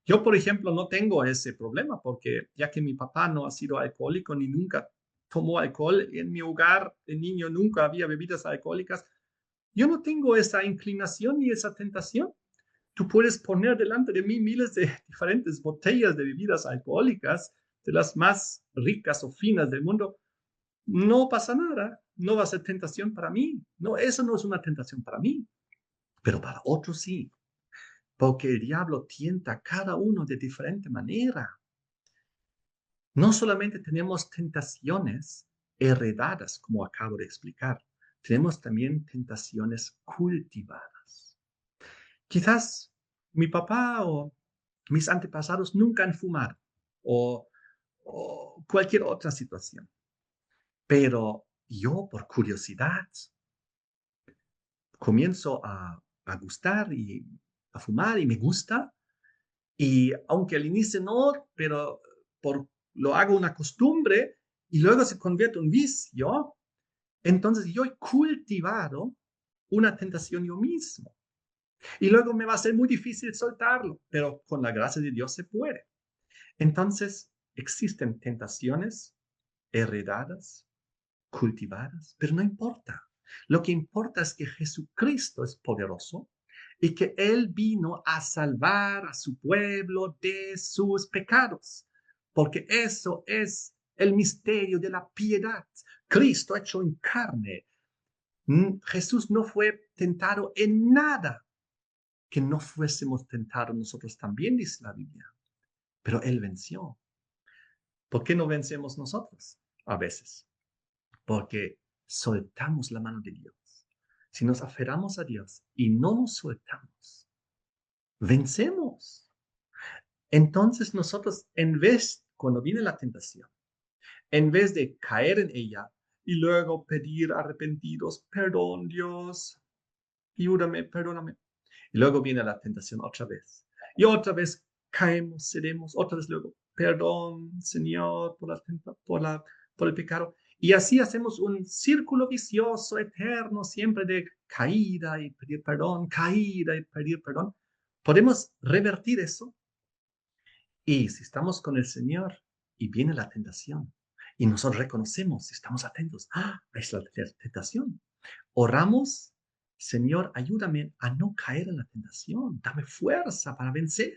Speaker 1: Yo, por ejemplo, no tengo ese problema porque ya que mi papá no ha sido alcohólico ni nunca tomó alcohol, en mi hogar de niño nunca había bebidas alcohólicas, yo no tengo esa inclinación ni esa tentación. Tú puedes poner delante de mí miles de diferentes botellas de bebidas alcohólicas, de las más ricas o finas del mundo. No pasa nada, no va a ser tentación para mí. No, eso no es una tentación para mí, pero para otros sí, porque el diablo tienta a cada uno de diferente manera. No solamente tenemos tentaciones heredadas, como acabo de explicar, tenemos también tentaciones cultivadas. Quizás mi papá o mis antepasados nunca han fumado o, o cualquier otra situación. Pero yo, por curiosidad, comienzo a gustar y a fumar y me gusta. Y aunque al inicio no, pero lo hago una costumbre y luego se convierte en un vicio, entonces yo he cultivado una tentación yo mismo. Y luego me va a ser muy difícil soltarlo, pero con la gracia de Dios se puede. Entonces, existen tentaciones heredadas, cultivadas, pero no importa. Lo que importa es que Jesucristo es poderoso y que Él vino a salvar a su pueblo de sus pecados, porque eso es el misterio de la piedad. Cristo hecho en carne. Jesús no fue tentado en nada que no fuésemos tentados nosotros también, dice la Biblia, pero Él venció. ¿Por qué no vencemos nosotros? A veces, porque soltamos la mano de Dios. Si nos aferramos a Dios y no nos soltamos, vencemos. Entonces nosotros, cuando viene la tentación, en vez de caer en ella y luego pedir arrepentidos, perdón Dios, ayúdame, perdóname. Y luego viene la tentación otra vez. Y otra vez caemos, cedemos, otra vez luego, perdón, Señor, por el pecado. Y así hacemos un círculo vicioso eterno, siempre de caída y pedir perdón, caída y pedir perdón. Podemos revertir eso. Y si estamos con el Señor y viene la tentación, y nosotros reconocemos, estamos atentos, es la tentación. Oramos, Señor, ayúdame a no caer en la tentación, dame fuerza para vencer.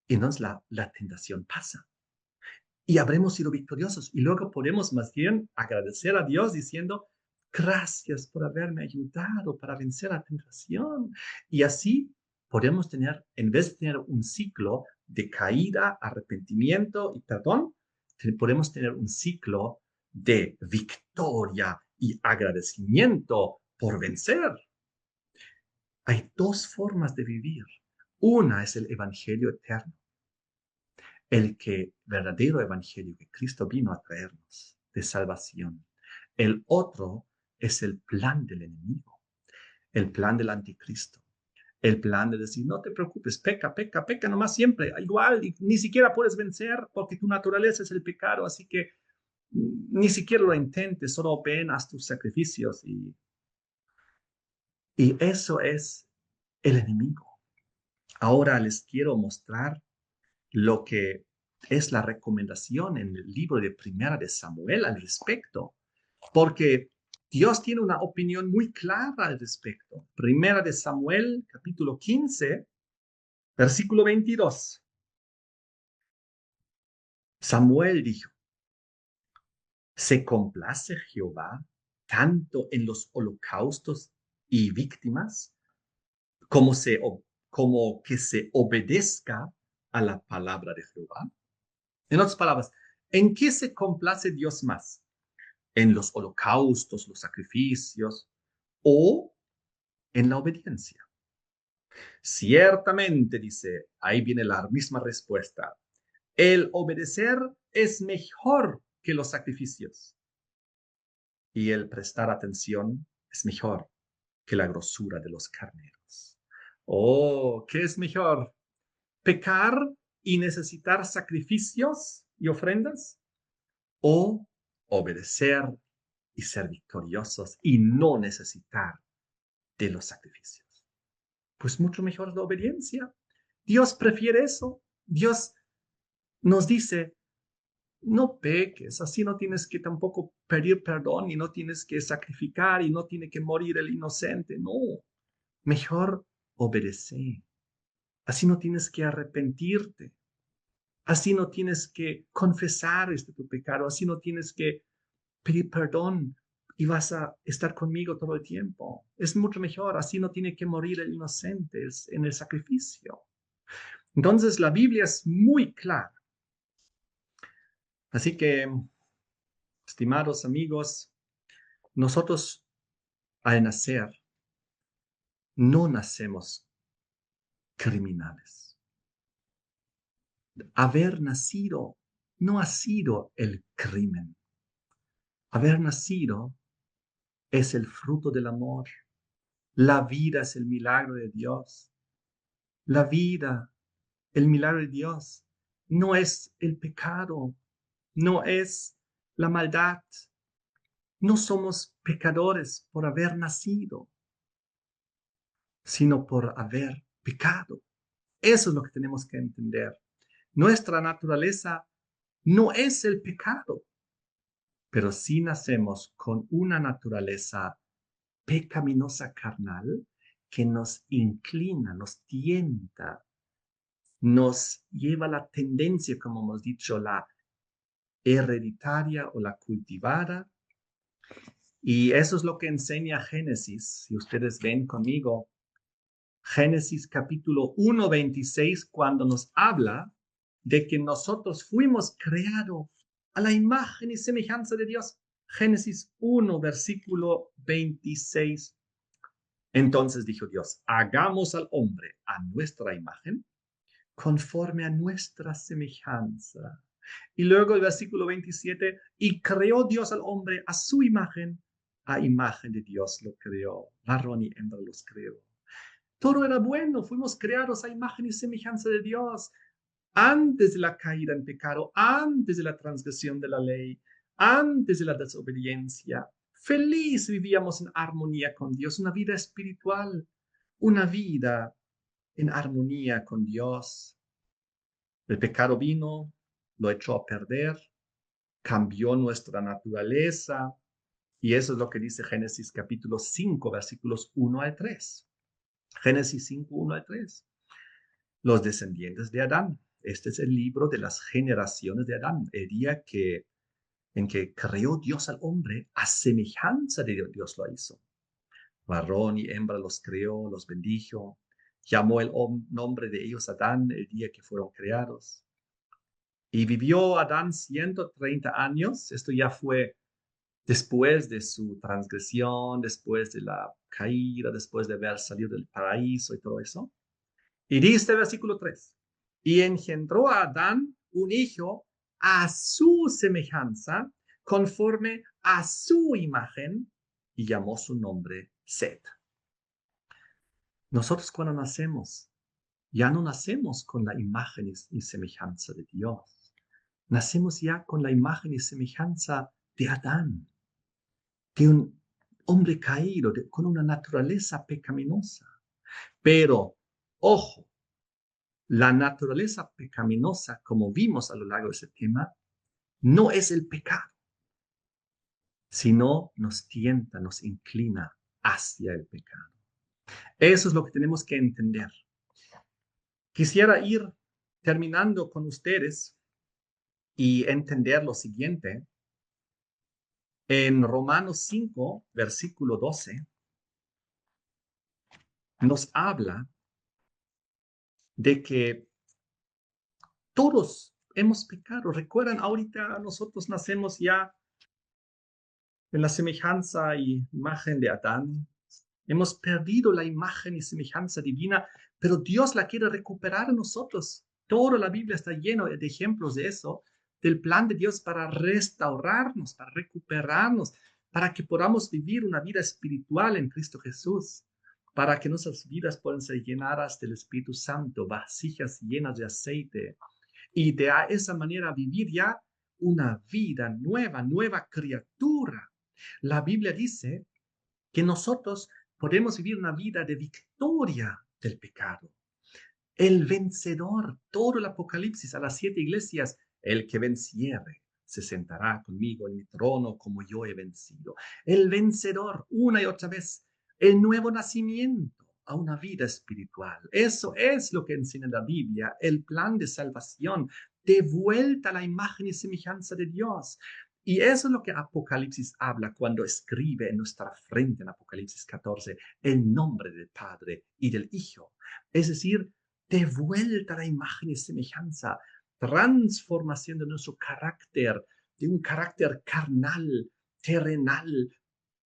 Speaker 1: Y entonces la tentación pasa. Y habremos sido victoriosos. Y luego podemos más bien agradecer a Dios diciendo, gracias por haberme ayudado para vencer la tentación. Y así podemos tener, en vez de tener un ciclo de caída, arrepentimiento y perdón, podemos tener un ciclo de victoria y agradecimiento por vencer. Hay dos formas de vivir. Una es el evangelio eterno, el verdadero evangelio que Cristo vino a traernos de salvación. El otro es el plan del enemigo, el plan del anticristo, el plan de decir, no te preocupes, peca, peca, peca nomás siempre, igual, ni siquiera puedes vencer porque tu naturaleza es el pecado, así que ni siquiera lo intentes, solo ven, haz tus sacrificios y eso es el enemigo. Ahora les quiero mostrar lo que es la recomendación en el libro de Primera de Samuel al respecto, porque Dios tiene una opinión muy clara al respecto. Primera de Samuel, capítulo 15, versículo 22. Samuel dijo, ¿se complace Jehová tanto en los holocaustos y víctimas como, como que se obedezca a la palabra de Jehová? En otras palabras, ¿en qué se complace Dios más? ¿En los holocaustos, los sacrificios o en la obediencia? Ciertamente, dice, ahí viene la misma respuesta. El obedecer es mejor que los sacrificios y el prestar atención es mejor que la grosura de los carneros. Oh, ¿qué es mejor? ¿Pecar y necesitar sacrificios y ofrendas? ¿O obedecer y ser victoriosos y no necesitar de los sacrificios? Pues mucho mejor la obediencia. Dios prefiere eso. Dios nos dice, no peques, así no tienes que tampoco pedir perdón y no tienes que sacrificar y no tiene que morir el inocente. No, mejor obedecer. Así no tienes que arrepentirte. Así no tienes que confesar tu pecado. Así no tienes que pedir perdón y vas a estar conmigo todo el tiempo. Es mucho mejor. Así no tiene que morir el inocente en el sacrificio. Entonces la Biblia es muy clara. Así que, estimados amigos, nosotros al nacer no nacemos criminales. Haber nacido no ha sido el crimen. Haber nacido es el fruto del amor. La vida es el milagro de Dios. La vida, el milagro de Dios, no es el pecado, no es la maldad. No somos pecadores por haber nacido, sino por haber pecado. Eso es lo que tenemos que entender. Nuestra naturaleza no es el pecado, pero sí nacemos con una naturaleza pecaminosa carnal que nos inclina, nos tienta, nos lleva a la tendencia, como hemos dicho, la hereditaria o la cultivada. Y eso es lo que enseña Génesis. Si ustedes ven conmigo, Génesis capítulo 1:26, cuando nos habla de que nosotros fuimos creados a la imagen y semejanza de Dios. Génesis 1, versículo 26. Entonces dijo Dios, hagamos al hombre a nuestra imagen, conforme a nuestra semejanza. Y luego el versículo 27, y creó Dios al hombre a su imagen, a imagen de Dios lo creó, varón y hembra los creó. Todo era bueno, fuimos creados a imagen y semejanza de Dios antes de la caída en pecado, antes de la transgresión de la ley, antes de la desobediencia. Feliz vivíamos en armonía con Dios, una vida espiritual, una vida en armonía con Dios. El pecado vino, lo echó a perder, cambió nuestra naturaleza, y eso es lo que dice Génesis capítulo 5, versículos 1 al 3. Génesis 5, 1 al 3. Los descendientes de Adán. Este es el libro de las generaciones de Adán, el día en que creó Dios al hombre, a semejanza de Dios lo hizo. Varón y hembra los creó, los bendijo, llamó el nombre de ellos Adán el día que fueron creados. Y vivió Adán 130 años, esto ya fue después de su transgresión, después de la caída, después de haber salido del paraíso y todo eso. Y dice el versículo 3, y engendró a Adán un hijo a su semejanza, conforme a su imagen, y llamó su nombre Set. Nosotros cuando nacemos, ya no nacemos con la imagen y semejanza de Dios. Nacemos ya con la imagen y semejanza de Adán, de un hombre caído, con una naturaleza pecaminosa. Pero, ojo, la naturaleza pecaminosa, como vimos a lo largo de ese tema, no es el pecado, sino nos tienta, nos inclina hacia el pecado. Eso es lo que tenemos que entender. Quisiera ir terminando con ustedes y entender lo siguiente. En Romanos 5, versículo 12, nos habla de que todos hemos pecado. Recuerdan, ahorita nosotros nacemos ya en la semejanza y imagen de Adán. Hemos perdido la imagen y semejanza divina, pero Dios la quiere recuperar en nosotros. Toda la Biblia está llena de ejemplos de eso, del plan de Dios para restaurarnos, para recuperarnos, para que podamos vivir una vida espiritual en Cristo Jesús, para que nuestras vidas puedan ser llenadas del Espíritu Santo, vasijas llenas de aceite, y de esa manera vivir ya una vida nueva, nueva criatura. La Biblia dice que nosotros podemos vivir una vida de victoria del pecado. El vencedor, todo el Apocalipsis a las 7 iglesias, el que venciere se sentará conmigo en mi trono como yo he vencido. El vencedor, una y otra vez, el nuevo nacimiento a una vida espiritual. Eso es lo que enseña la Biblia, el plan de salvación, de vuelta a la imagen y semejanza de Dios. Y eso es lo que Apocalipsis habla cuando escribe en nuestra frente en Apocalipsis 14 el nombre del Padre y del Hijo. Es decir, de vuelta a la imagen y semejanza, transformación de nuestro carácter, de un carácter carnal, terrenal,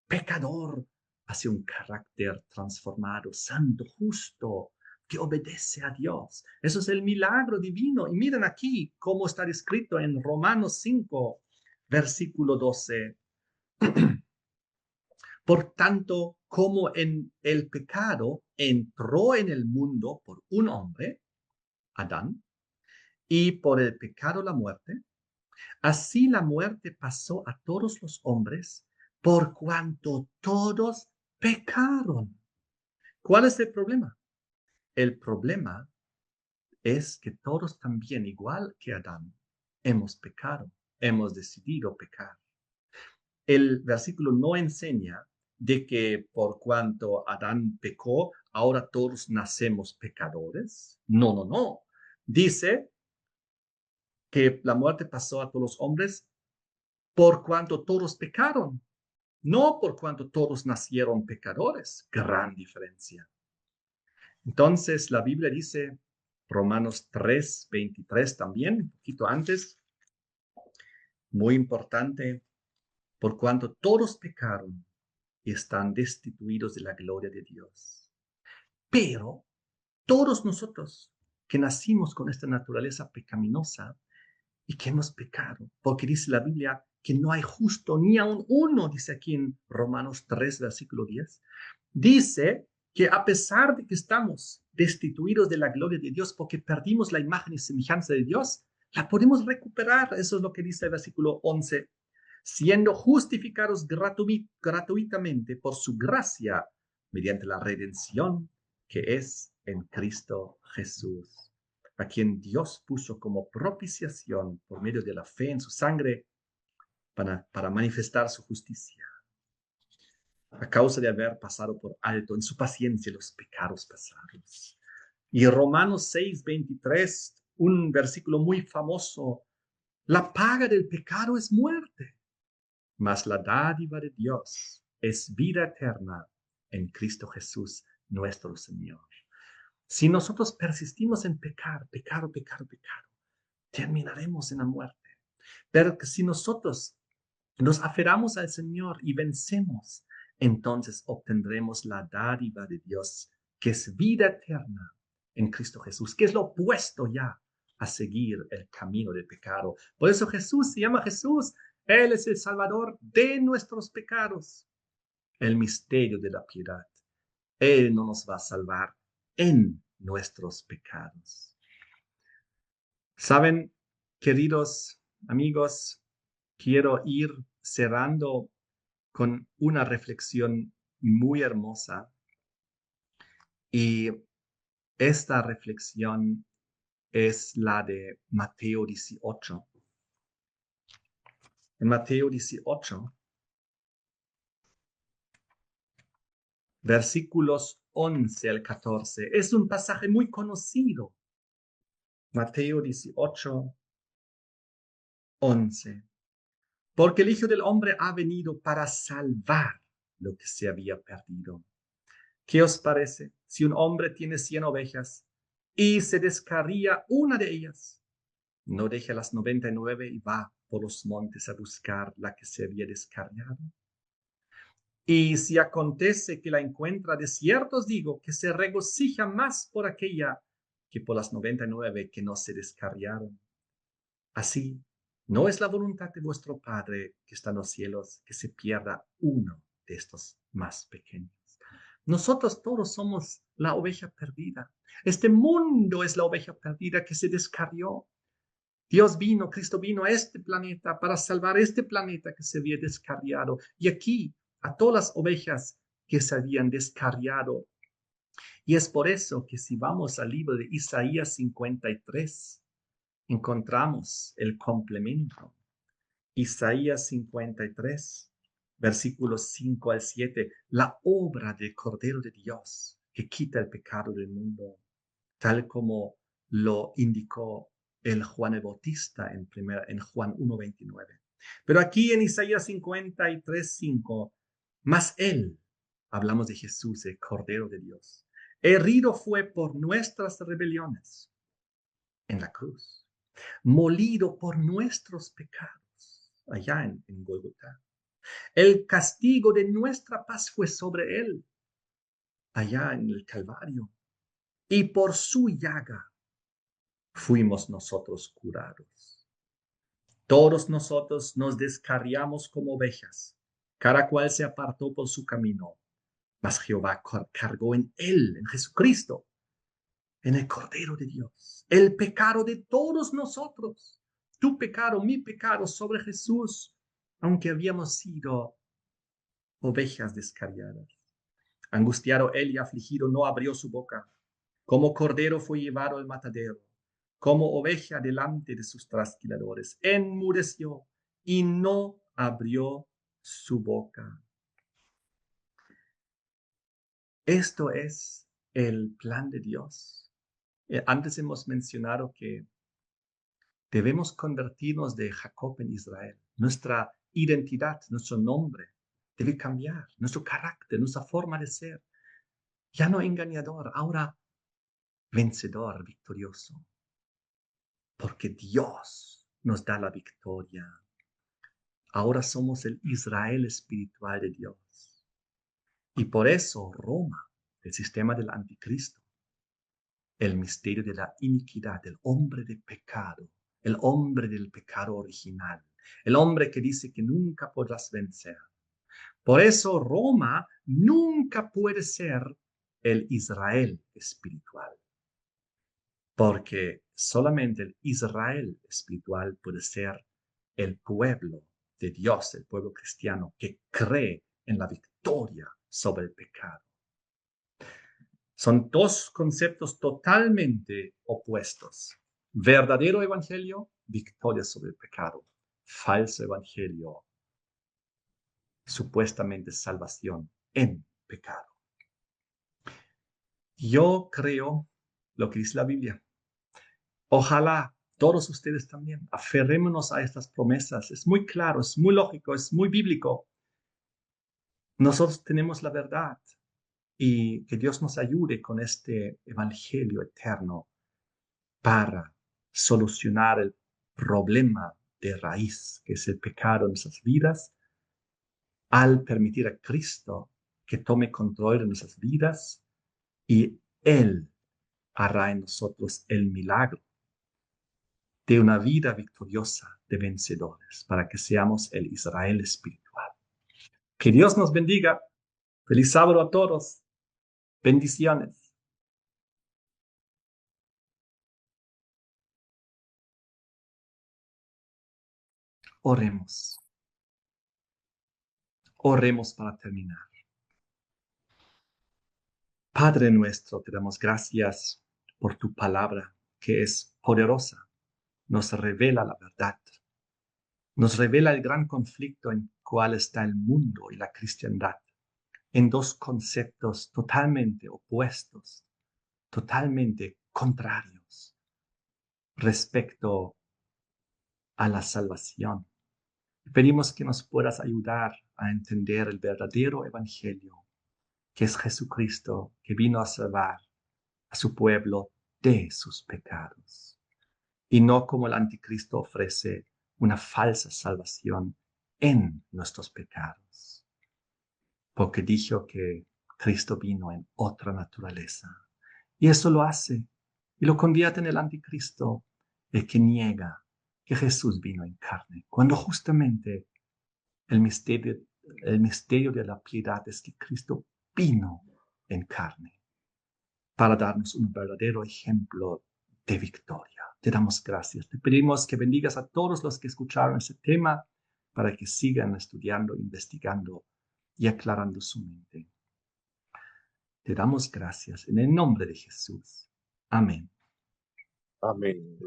Speaker 1: pecador, hacia un carácter transformado, santo, justo, que obedece a Dios. Eso es el milagro divino. Y miren aquí cómo está escrito en Romanos 5, versículo 12. Por tanto, como en el pecado entró en el mundo por un hombre, Adán, y por el pecado la muerte, así la muerte pasó a todos los hombres por cuanto todos pecaron. ¿Cuál es el problema? El problema es que todos también, igual que Adán, hemos pecado, hemos decidido pecar. El versículo no enseña de que por cuanto Adán pecó, ahora todos nacemos pecadores. No, no, no. Dice que la muerte pasó a todos los hombres por cuanto todos pecaron, no por cuanto todos nacieron pecadores. Gran diferencia. Entonces la Biblia dice, Romanos 3:23 también, un poquito antes, muy importante, por cuanto todos pecaron y están destituidos de la gloria de Dios. Pero todos nosotros que nacimos con esta naturaleza pecaminosa y que hemos pecado, porque dice la Biblia que no hay justo ni aun uno, dice aquí en Romanos 3, versículo 10, dice que a pesar de que estamos destituidos de la gloria de Dios porque perdimos la imagen y semejanza de Dios, la podemos recuperar. Eso es lo que dice el versículo 11, siendo justificados gratuitamente por su gracia mediante la redención que es en Cristo Jesús, a quien Dios puso como propiciación por medio de la fe en su sangre para manifestar su justicia, a causa de haber pasado por alto en su paciencia los pecados pasados. Y Romanos 6:23, un versículo muy famoso, la paga del pecado es muerte, mas la dádiva de Dios es vida eterna en Cristo Jesús, nuestro Señor. Si nosotros persistimos en pecar, pecado, pecado, pecado, terminaremos en la muerte. Pero que si nosotros nos aferramos al Señor y vencemos, entonces obtendremos la dádiva de Dios, que es vida eterna en Cristo Jesús, que es lo opuesto ya a seguir el camino del pecado. Por eso Jesús se llama Jesús. Él es el Salvador de nuestros pecados, el misterio de la piedad. Él no nos va a salvar en nuestros pecados. Saben, queridos amigos, quiero ir cerrando con una reflexión muy hermosa, y esta reflexión es la de Mateo 18. En Mateo 18, versículos 11 al 14, es un pasaje muy conocido. Mateo 18, 11. Porque el Hijo del Hombre ha venido para salvar lo que se había perdido. ¿Qué os parece si un hombre tiene 100 ovejas y se descarría una de ellas? ¿No deja las 99 y va por los montes a buscar la que se había descarriado? Y si acontece que la encuentra, de cierto os digo que se regocija más por aquella que por las 99 que no se descarriaron. Así, no es la voluntad de vuestro Padre que está en los cielos que se pierda uno de estos más pequeños. Nosotros todos somos la oveja perdida. Este mundo es la oveja perdida que se descarrió. Dios vino, Cristo vino a este planeta para salvar este planeta que se había descarriado. Y aquí a todas las ovejas que se habían descarriado. Y es por eso que si vamos al libro de Isaías 53, encontramos el complemento. Isaías 53, versículos 5 al 7, la obra del Cordero de Dios que quita el pecado del mundo, tal como lo indicó el Juan el Bautista en Juan 1:29. Pero aquí en Isaías 53, 5, mas él, hablamos de Jesús, el Cordero de Dios, herido fue por nuestras rebeliones en la cruz, molido por nuestros pecados allá en Golgotá. El castigo de nuestra paz fue sobre él allá en el Calvario. y por su llaga fuimos nosotros curados. Todos nosotros nos descarriamos como ovejas, cada cual se apartó por su camino, mas Jehová cargó en él, en Jesucristo, en el Cordero de Dios, el pecado de todos nosotros, tu pecado, mi pecado sobre Jesús, aunque habíamos sido ovejas descarriadas. Angustiado él y afligido no abrió su boca. Como cordero fue llevado al matadero, como oveja delante de sus trasquiladores. Enmudeció y no abrió su boca. Esto es el plan de Dios. Antes hemos mencionado que debemos convertirnos de Jacob en Israel. Nuestra identidad, nuestro nombre debe cambiar, nuestro carácter, nuestra forma de ser. Ya no engañador, ahora vencedor, victorioso. Porque Dios nos da la victoria. Ahora somos el Israel espiritual de Dios. Y por eso Roma, el sistema del anticristo, el misterio de la iniquidad, el hombre de pecado, el hombre del pecado original, el hombre que dice que nunca podrás vencer. Por eso Roma nunca puede ser el Israel espiritual, porque solamente el Israel espiritual puede ser el pueblo de Dios, el pueblo cristiano que cree en la victoria sobre el pecado. Son dos conceptos totalmente opuestos. Verdadero evangelio, victoria sobre el pecado. Falso evangelio, supuestamente salvación en pecado. Yo creo lo que dice la Biblia. Ojalá todos ustedes también aferrémonos a estas promesas. Es muy claro, es muy lógico, es muy bíblico. Nosotros tenemos la verdad y que Dios nos ayude con este evangelio eterno para solucionar el problema de raíz, que es el pecado en nuestras vidas, al permitir a Cristo que tome control de nuestras vidas y Él hará en nosotros el milagro de una vida victoriosa de vencedores, para que seamos el Israel espiritual. Que Dios nos bendiga. Feliz sábado a todos. Bendiciones. Oremos. Oremos para terminar. Padre nuestro, te damos gracias por tu palabra, que es poderosa. Nos revela la verdad. Nos revela el gran conflicto en cual está el mundo y la cristiandad, en dos conceptos totalmente opuestos, totalmente contrarios respecto a la salvación. Pedimos que nos puedas ayudar a entender el verdadero evangelio, que es Jesucristo, que vino a salvar a su pueblo de sus pecados, y no como el anticristo ofrece una falsa salvación en nuestros pecados, porque dijo que Cristo vino en otra naturaleza. Y eso lo hace y lo convierte en el anticristo, el que niega que Jesús vino en carne, cuando justamente el misterio de la piedad es que Cristo vino en carne para darnos un verdadero ejemplo de victoria. Te damos gracias. Te pedimos que bendigas a todos los que escucharon ese tema para que sigan estudiando, investigando y aclarando su mente. Te damos gracias en el nombre de Jesús. Amén.
Speaker 2: Amén.